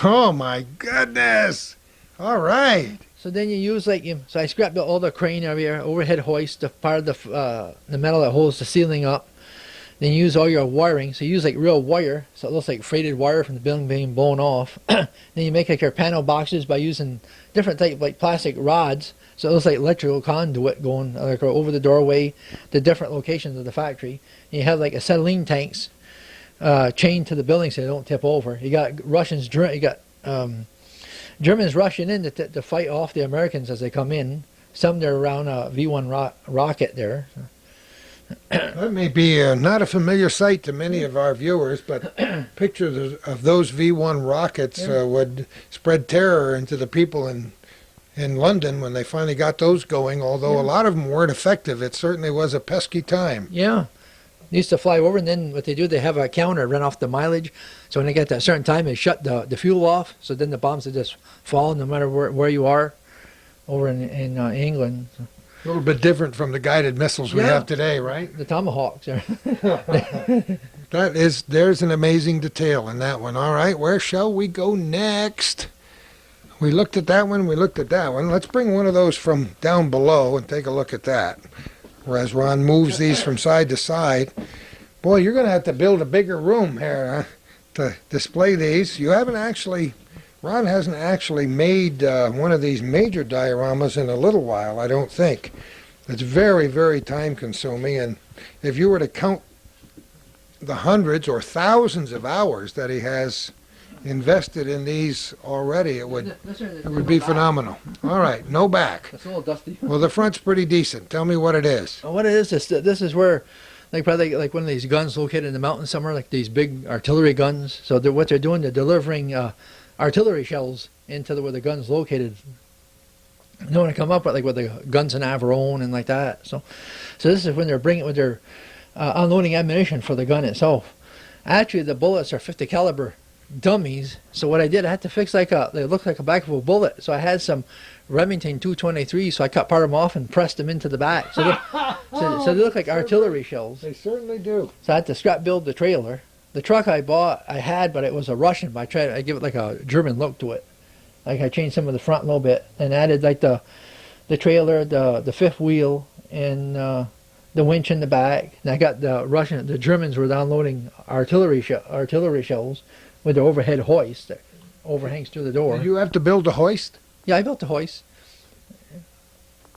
Oh my goodness! All right. So then you use so I scrapped all the crane area, overhead hoist, the part of the metal that holds the ceiling up. Then you use all your wiring. So you use like real wire, so it looks like freighted wire from the building being blown off. Then you make like your panel boxes by using different type like plastic rods. So it looks like electrical conduit going like over the doorway to different locations of the factory. And you have like acetylene tanks chained to the building so they don't tip over. You got Germans rushing in to fight off the Americans as they come in. Some they're around a V1 rocket there. That may be not a familiar sight to many of our viewers, but pictures of those V1 rockets would spread terror into the people in London when they finally got those going. Although a lot of them weren't effective, it certainly was a pesky time. Yeah. They used to fly over, and then what they do, they have a counter run off the mileage. So when they get to a certain time, they shut the fuel off. So then the bombs would just fall no matter where you are over in England. A little bit different from the guided missiles we have today, right? The Tomahawks. There's an amazing detail in that one. All right, where shall we go next? We looked at that one, Let's bring one of those from down below and take a look at that. Whereas Ron moves these from side to side. Boy, you're going to have to build a bigger room here to display these. Ron hasn't actually made one of these major dioramas in a little while, I don't think. It's very, very time consuming, and if you were to count the hundreds or thousands of hours that he has invested in these already, it would be phenomenal. All right, no back. It's a little dusty. Well, the front's pretty decent. Tell me what it is. What it is, this is where, probably like one of these guns located in the mountains somewhere, like these big artillery guns. So what they're doing, they're delivering artillery shells into where the gun's located. You don't want to come up with the guns in Averone and like that. So this is when they're unloading ammunition for the gun itself. Actually, the bullets are 50 caliber dummies. So what I did, I had to fix they look like a back of a bullet. So I had some Remington 223. So I cut part of them off and pressed them into the back. So they look like artillery shells. They certainly do. So I had to scrap build the trailer. The truck I had, but it was a Russian. But I give it like a German look to it. Like I changed some of the front a little bit and added like the trailer, the fifth wheel, and the winch in the back. And I got the Germans were downloading artillery shells with the overhead hoist that overhangs through the door. Did you have to build a hoist? Yeah, I built the hoist.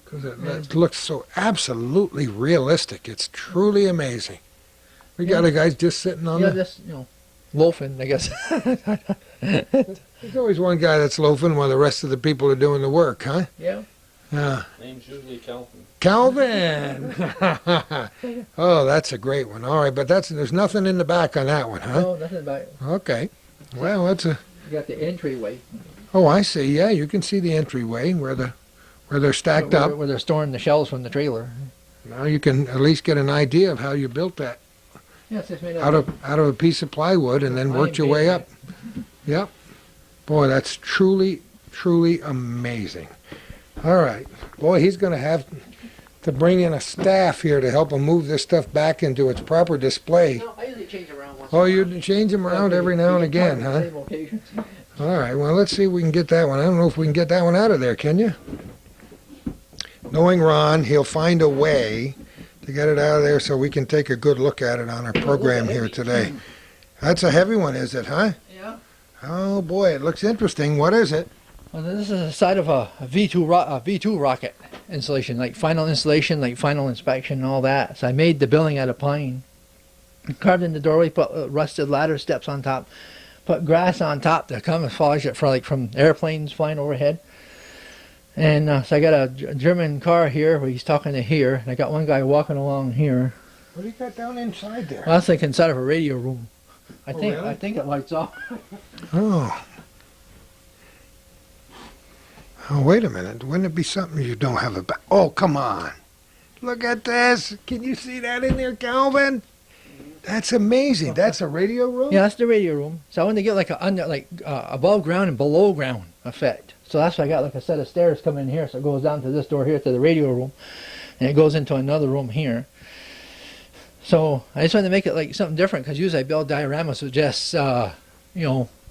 Because it looks so absolutely realistic. It's truly amazing. We got a guy just sitting on just loafing, I guess. There's always one guy that's loafing while the rest of the people are doing the work, huh? Yeah. Name's usually Calvin. Calvin! Oh, that's a great one. All right, but there's nothing in the back on that one, huh? No, nothing about it. Okay. Well, You got the entryway. Oh, I see. Yeah, you can see the entryway where they're stacked up. Where they're storing the shells from the trailer. Now you can at least get an idea of how you built that. Yeah, it's just made Out of a piece of plywood and then worked your way up. Yep. Boy, that's truly, truly amazing. All right. Boy, he's going to have to bring in a staff here to help him move this stuff back into its proper display. No, I usually change around once. Oh, you change them around every now and again, huh? Same occasions. All right. Well, let's see if we can get that one. I don't know if we can get that one out of there, can you? Knowing Ron, he'll find a way to get it out of there so we can take a good look at it on our program here today. That's a heavy one, is it, huh? Yeah. Oh, boy, it looks interesting. What is it? Well, this is the side of a V2 rocket installation, like final installation, like final inspection, and all that. So I made the building out of pine, carved in the doorway, put rusted ladder steps on top, put grass on top to camouflage it for like from airplanes flying overhead. And so I got a German car here where he's talking to here, and I got one guy walking along here. What do you got down inside there? Well, that's like inside of a radio room. I really? think it lights off. Oh. Oh, wait a minute. Wouldn't it be something you don't have a back? Oh, come on. Look at this. Can you see that in there, Calvin? That's amazing. That's a radio room? Yeah, that's the radio room. So I wanted to get like a above ground and below ground effect. So that's why I got like a set of stairs coming in here. So it goes down to this door here to the radio room, and it goes into another room here. So I just wanted to make it like something different, because usually I build dioramas with just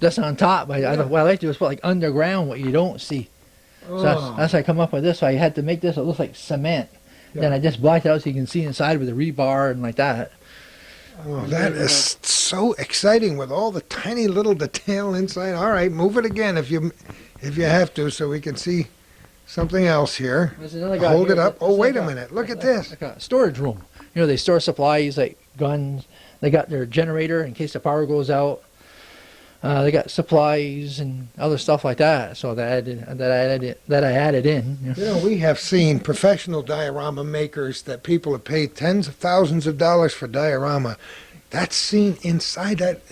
just on top. What I like to do is put like underground what you don't see. So that's how I come up with this. So I had to make this, it looks like cement. Yeah. Then I just blacked it out so you can see inside with the rebar and like that. Oh, that is so exciting with all the tiny little detail inside. All right, move it again if you have to, so we can see something else here. There's another guy Hold here it up. that's Oh, wait like a minute. Look at this. Like a storage room. You know, they store supplies like guns. They got their generator in case the power goes out. They got supplies and other stuff like that. So that I added in. You know, we have seen professional diorama makers that people have paid tens of thousands of dollars for diorama. That's seen inside that.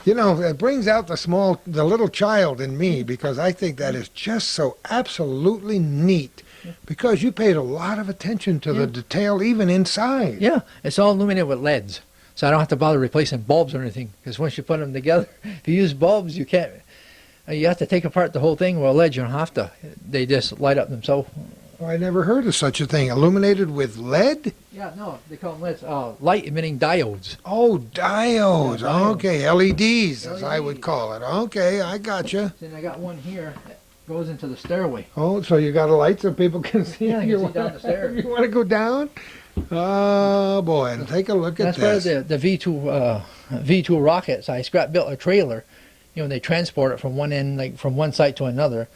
You know, it brings out the little child in me, because I think that is just so absolutely neat. Because you paid a lot of attention to the detail even inside. Yeah, it's all illuminated with LEDs. So I don't have to bother replacing bulbs or anything, because once you put them together, if you use bulbs, you can't. You have to take apart the whole thing. Well, LEDs, you don't have to. They just light up themselves. Oh, I never heard of such a thing. Illuminated with lead? Yeah, no, they call them LEDs. Light emitting diodes. Oh, diodes. Yeah, diodes. Okay, LEDs, as I would call it. Okay, I gotcha. Then I got one here that goes into the stairway. Oh, so you got a light so people can see? Yeah, you can see down the You stairs. want to go down? Oh, boy, and take a look at That's part this. of the V2 rockets. I built a trailer. You know, they transport it from one end, like from one site to another.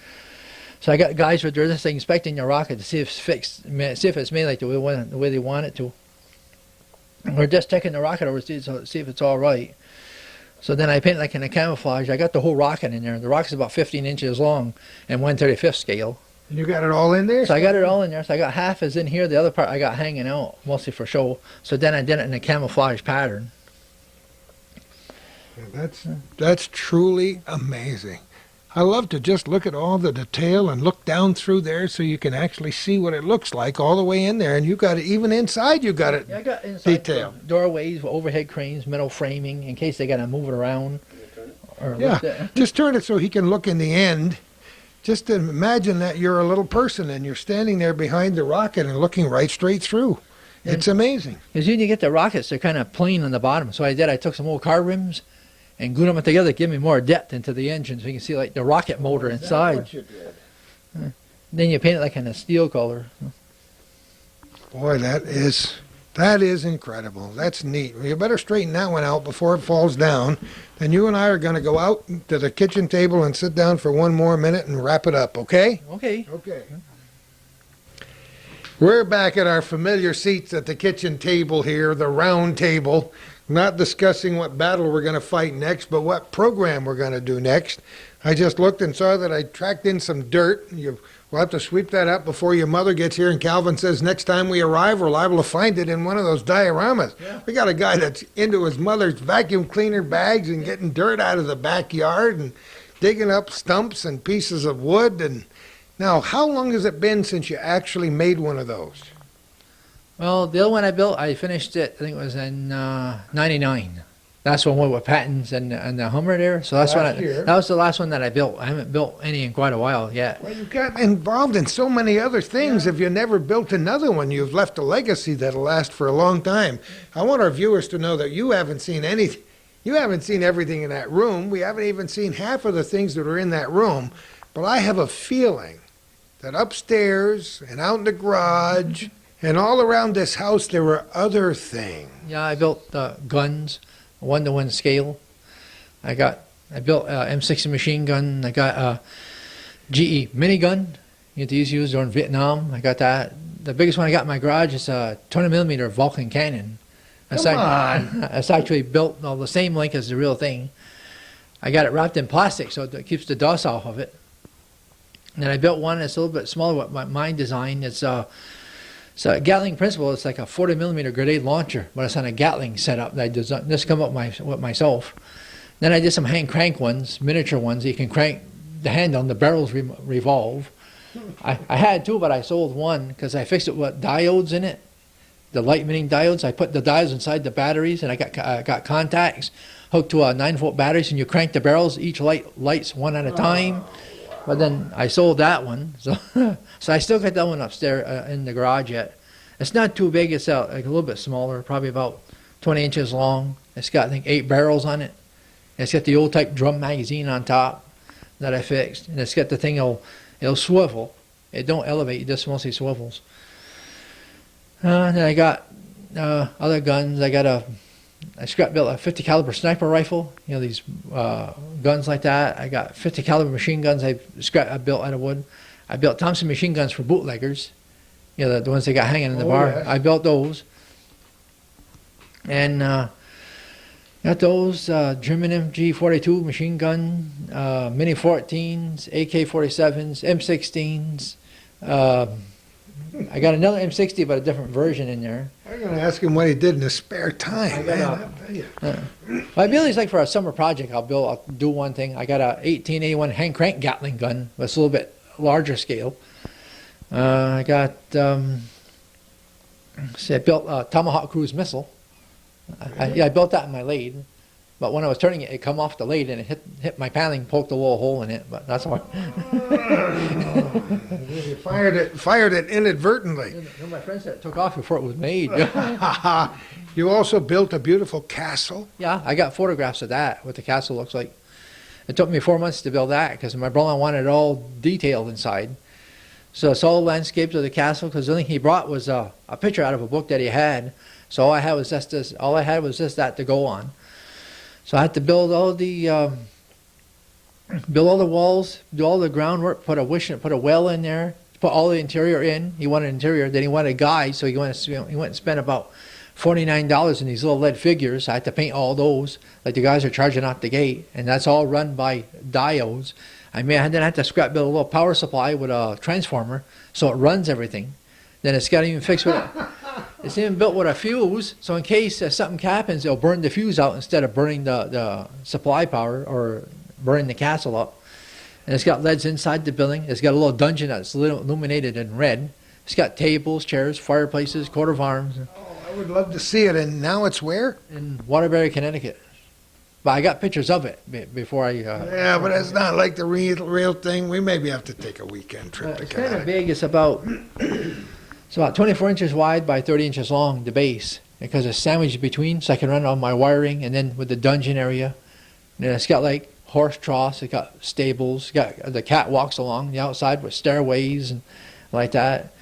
So I got guys with this thing inspecting your rocket to see if it's fixed, see if it's made like the way they want it to. We're just checking the rocket over to see if it's all right. So then I paint like in a camouflage. I got the whole rocket in there. The rocket's about 15 inches long and 1/35 scale. And you got it all in there? So I got it all in there. So I got half is in here. The other part I got hanging out, mostly for show. So then I did it in a camouflage pattern. That's truly amazing. I love to just look at all the detail and look down through there so you can actually see what it looks like all the way in there. And you got it, even inside you got it Yeah, I got inside detailed. doorways, overhead cranes, metal framing, in case they got to move it around. Or Yeah, lift it. just turn it so he can look in the end. Just imagine that you're a little person and you're standing there behind the rocket and looking right straight through. It's amazing. Because when you get the rockets, they're kind of plain on the bottom. So I took some old car rims and glued them together to give me more depth into the engine, so you can see like the rocket motor inside. You did? Then you paint it like in a steel color. Boy, that is incredible. That's neat. Well, you better straighten that one out before it falls down. Then you and I are going to go out to the kitchen table and sit down for one more minute and wrap it up, okay? Okay. Okay. We're back at our familiar seats at the kitchen table here, the round table, not discussing what battle we're going to fight next, but what program we're going to do next. I just looked and saw that I tracked in some dirt. We'll have to sweep that up before your mother gets here, and Calvin says next time we arrive, we're liable to find it in one of those dioramas. Yeah. We got a guy that's into his mother's vacuum cleaner bags and getting dirt out of the backyard and digging up stumps and pieces of wood. And now, how long has it been since you actually made one of those? Well, the other one I built, I finished it, I think it was in 99. That's one with patents and the Hummer there. So that's Last year. that was the last one that I built. I haven't built any in quite a while yet. Well, you got involved in so many other things. If you never built another one, you've left a legacy that'll last for a long time. I want our viewers to know that you haven't seen anything. You haven't seen everything in that room. We haven't even seen half of the things that are in that room. But I have a feeling that upstairs and out in the garage and all around this house, there were other things. Yeah, I built guns, 1-to-1 scale. I built M60 machine gun. I got GE minigun. These used during Vietnam. I got that. The biggest one I got in my garage is a 20 millimeter Vulcan cannon. Come on. It's actually built the same length as the real thing. I got it wrapped in plastic so it keeps the dust off of it. And then I built one that's a little bit smaller. What my design it's a Gatling principle. It's like a 40 millimeter grenade launcher, but it's on a Gatling setup that I designed. Just come up with myself. Then I did some hand crank ones, miniature ones. You can crank the handle and the barrels revolve. I had two, but I sold one because I fixed it with diodes in it, the light emitting diodes. I put the diodes inside the batteries, and I got contacts hooked to a 9-volt batteries, and you crank the barrels. Each light lights one at a time. But then I sold that one, so so I still got that one upstairs in the garage yet. It's not too big. It's like a little bit smaller, probably about 20 inches long. It's got I think 8 barrels on it. It's got the old type drum magazine on top that I fixed, and it's got the thing it'll swivel. It don't elevate. It just mostly swivels. Then I got other guns. I scrap built a 50 caliber sniper rifle. These guns like that. I got 50 caliber machine guns. I built out of wood. I built Thompson machine guns for bootleggers. The ones they got hanging in the bar. Yes. I built those. And got those German MG42 machine gun, Mini 14s, AK-47s, M16s. I got another M60, but a different version in there. I'm going to ask him what he did in his spare time, man. I'll tell you. My ability is like for a summer project, I'll do one thing. I got a 1881 hand crank Gatling gun, but it's a little bit larger scale. I got, I built a Tomahawk cruise missile. I built that in my lathe, but when I was turning it, it come off the lathe and it hit my paneling, poked a little hole in it. But that's why. You fired it inadvertently. My friend said it took off before it was made. You also built a beautiful castle. Yeah, I got photographs of that, what the castle looks like. It took me 4 months to build that because my brother wanted it all detailed inside. So it's all landscapes of the castle because the only thing he brought was a picture out of a book that he had. So all I had was just this. All I had was just that to go on. So I had to build all the walls, do all the groundwork, put a well in there, put all the interior in. He wanted interior, then he wanted guides, so he went and spent about $49 in these little lead figures. I had to paint all those, like the guys are charging out the gate, and that's all run by diodes. I then have to scrap build a little power supply with a transformer, so it runs everything. Then it's got even fixed with it's even built with a fuse, so in case something happens, it'll burn the fuse out instead of burning the supply power or burning the castle up. And it's got LEDs inside the building. It's got a little dungeon that's illuminated in red. It's got tables, chairs, fireplaces, coat of arms. Oh, I would love to see it. And now it's where? In Waterbury, Connecticut. But I got pictures of it before I... Yeah, but it's not like the real thing. We maybe have to take a weekend trip to It's kind of Connecticut. big. It's about 24 inches wide by 30 inches long, the base, because it's sandwiched between, so I can run all my wiring, and then with the dungeon area. And then it's got like horse troughs, it's got stables, it's got the cat walks along the outside with stairways and like that.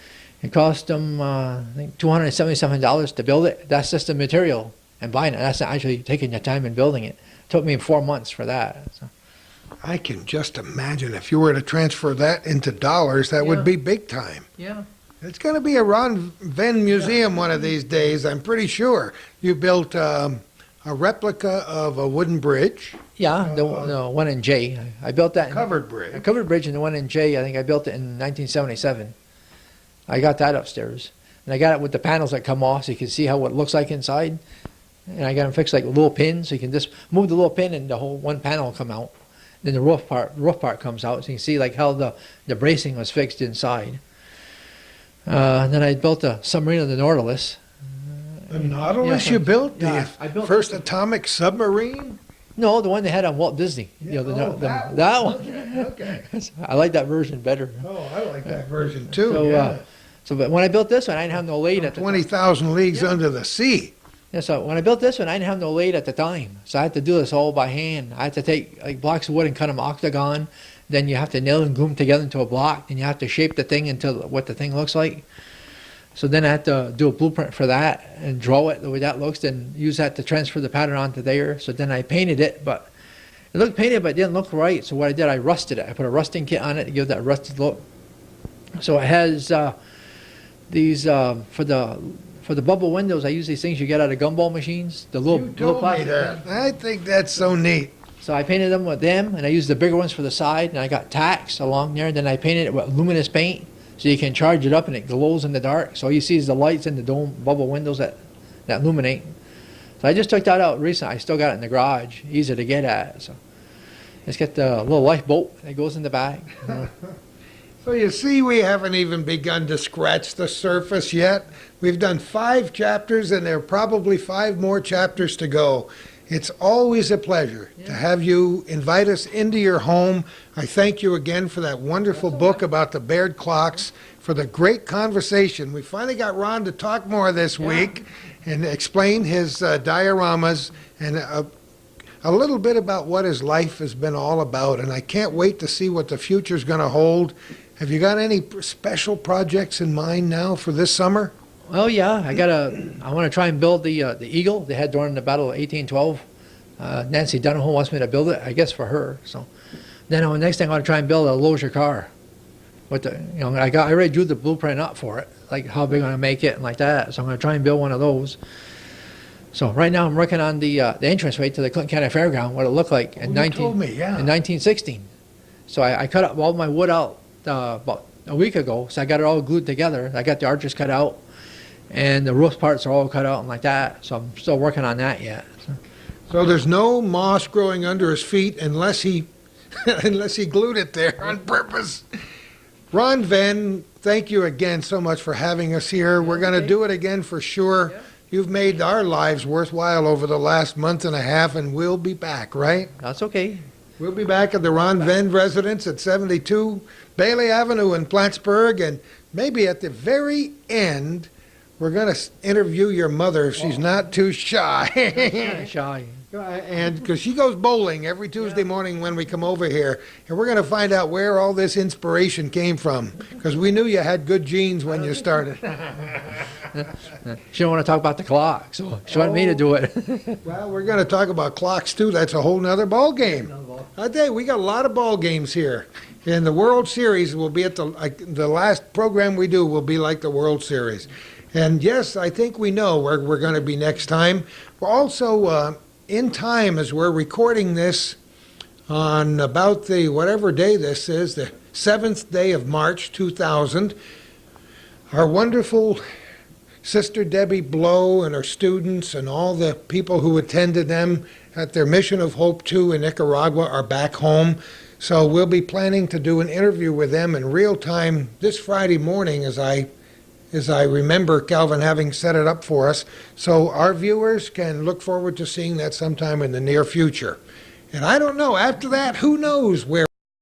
It cost them, I think, $277 to build it. That's just the material and buying it. That's not actually taking your time and building it. It took me 4 months for that. So. I can just imagine if you were to transfer that into dollars, that would be big time. Yeah. It's going to be a Ron Venne museum one of these days, I'm pretty sure. You built a replica of a wooden bridge. Yeah, the one in J. I built that. Covered bridge. A covered bridge, and the one in J, I think I built it in 1977. I got that upstairs. And I got it with the panels that come off so you can see how it looks like inside. And I got them fixed like little pins, so you can just move the little pin and the whole one panel will come out. Then the roof part comes out, so you can see like how the bracing was fixed inside. Then I built a submarine of the Nautilus. The Nautilus Yeah, you built? yeah, The I built first atomic submarine? No, the one they had on Walt Disney. That one. Okay. I like that version better. Oh, I like that version too. But when I built this one, I didn't have no lathe at the time. 20,000 leagues under the sea. Yeah, so when I built this one, I didn't have no lathe at the time. So I had to do this all by hand. I had to take like blocks of wood and cut them octagon. Then you have to nail and glue them together into a block. And you have to shape the thing into what the thing looks like. So then I had to do a blueprint for that and draw it the way that looks, and use that to transfer the pattern onto there. So then I painted it, but It looked painted, but it didn't look right. So what I did, I rusted it. I put a rusting kit on it to give that rusted look. So it has these for the bubble windows. I use these things you get out of gumball machines. The little You told me plastic that. I think that's so neat. So I painted them with them, and I used the bigger ones for the side, and I got tacks along there. Then I painted it with luminous paint, so you can charge it up, and it glows in the dark. So all you see is the lights in the dome bubble windows that illuminate. So I just took that out recently. I still got it in the garage, easy to get at. So just get the little lifeboat that goes in the back. So you see, we haven't even begun to scratch the surface yet. We've done 5 chapters, and there are probably 5 more chapters to go. It's always a pleasure to have you invite us into your home. I thank you again for that wonderful book about the Baird clocks, for the great conversation. We finally got Ron to talk more this week and explain his dioramas and a little bit about what his life has been all about. And I can't wait to see what the future's going to hold. Have you got any special projects in mind now for this summer? Well, yeah, I want to try and build the eagle they had during the Battle of 1812. Nancy Donahoe wants me to build it, I guess for her. So then the next thing I want to try and build a Lozier car. With the, I already drew the blueprint up for it, like how big I'm going to make it and like that. So I'm going to try and build one of those. So right now I'm working on the entranceway to the Clinton County Fairground, what it looked like in, You told me, yeah. in 1916. So I cut up all my wood out about a week ago, so I got it all glued together. I got the arches cut out, and the roof parts are all cut out and like that. So I'm still working on that yet. So there's no moss growing under his feet unless he unless he glued it there on purpose. Ron Venne, thank you again so much for having us here. We're going to do it again for sure. Yeah. You've made our lives worthwhile over the last month and a half, and we'll be back, right? That's okay. We'll be back at the Ron Venne residence at 72 Bailey Avenue in Plattsburgh, and maybe at the very end, we're going to interview your mother if she's not too shy. Shy. And because she goes bowling every Tuesday morning when we come over here, and we're going to find out where all this inspiration came from, because we knew you had good genes when you started. She don't want to talk about the clock, so she wanted me to do it. Well, we're going to talk about clocks too. That's a whole nother ball game. I tell you, we got a lot of ball games here, and the World Series will be at the last program we do will be like the World Series. And yes, I think we know where we're going to be next time. We're also in time as we're recording this on about the whatever day this is, the 7th day of March 2000. Our wonderful Sister Debbie Blow and her students and all the people who attended them at their Mission of Hope 2 in Nicaragua are back home. So we'll be planning to do an interview with them in real time this Friday morning, as I remember Calvin having set it up for us. So our viewers can look forward to seeing that sometime in the near future. And I don't know, after that, who knows where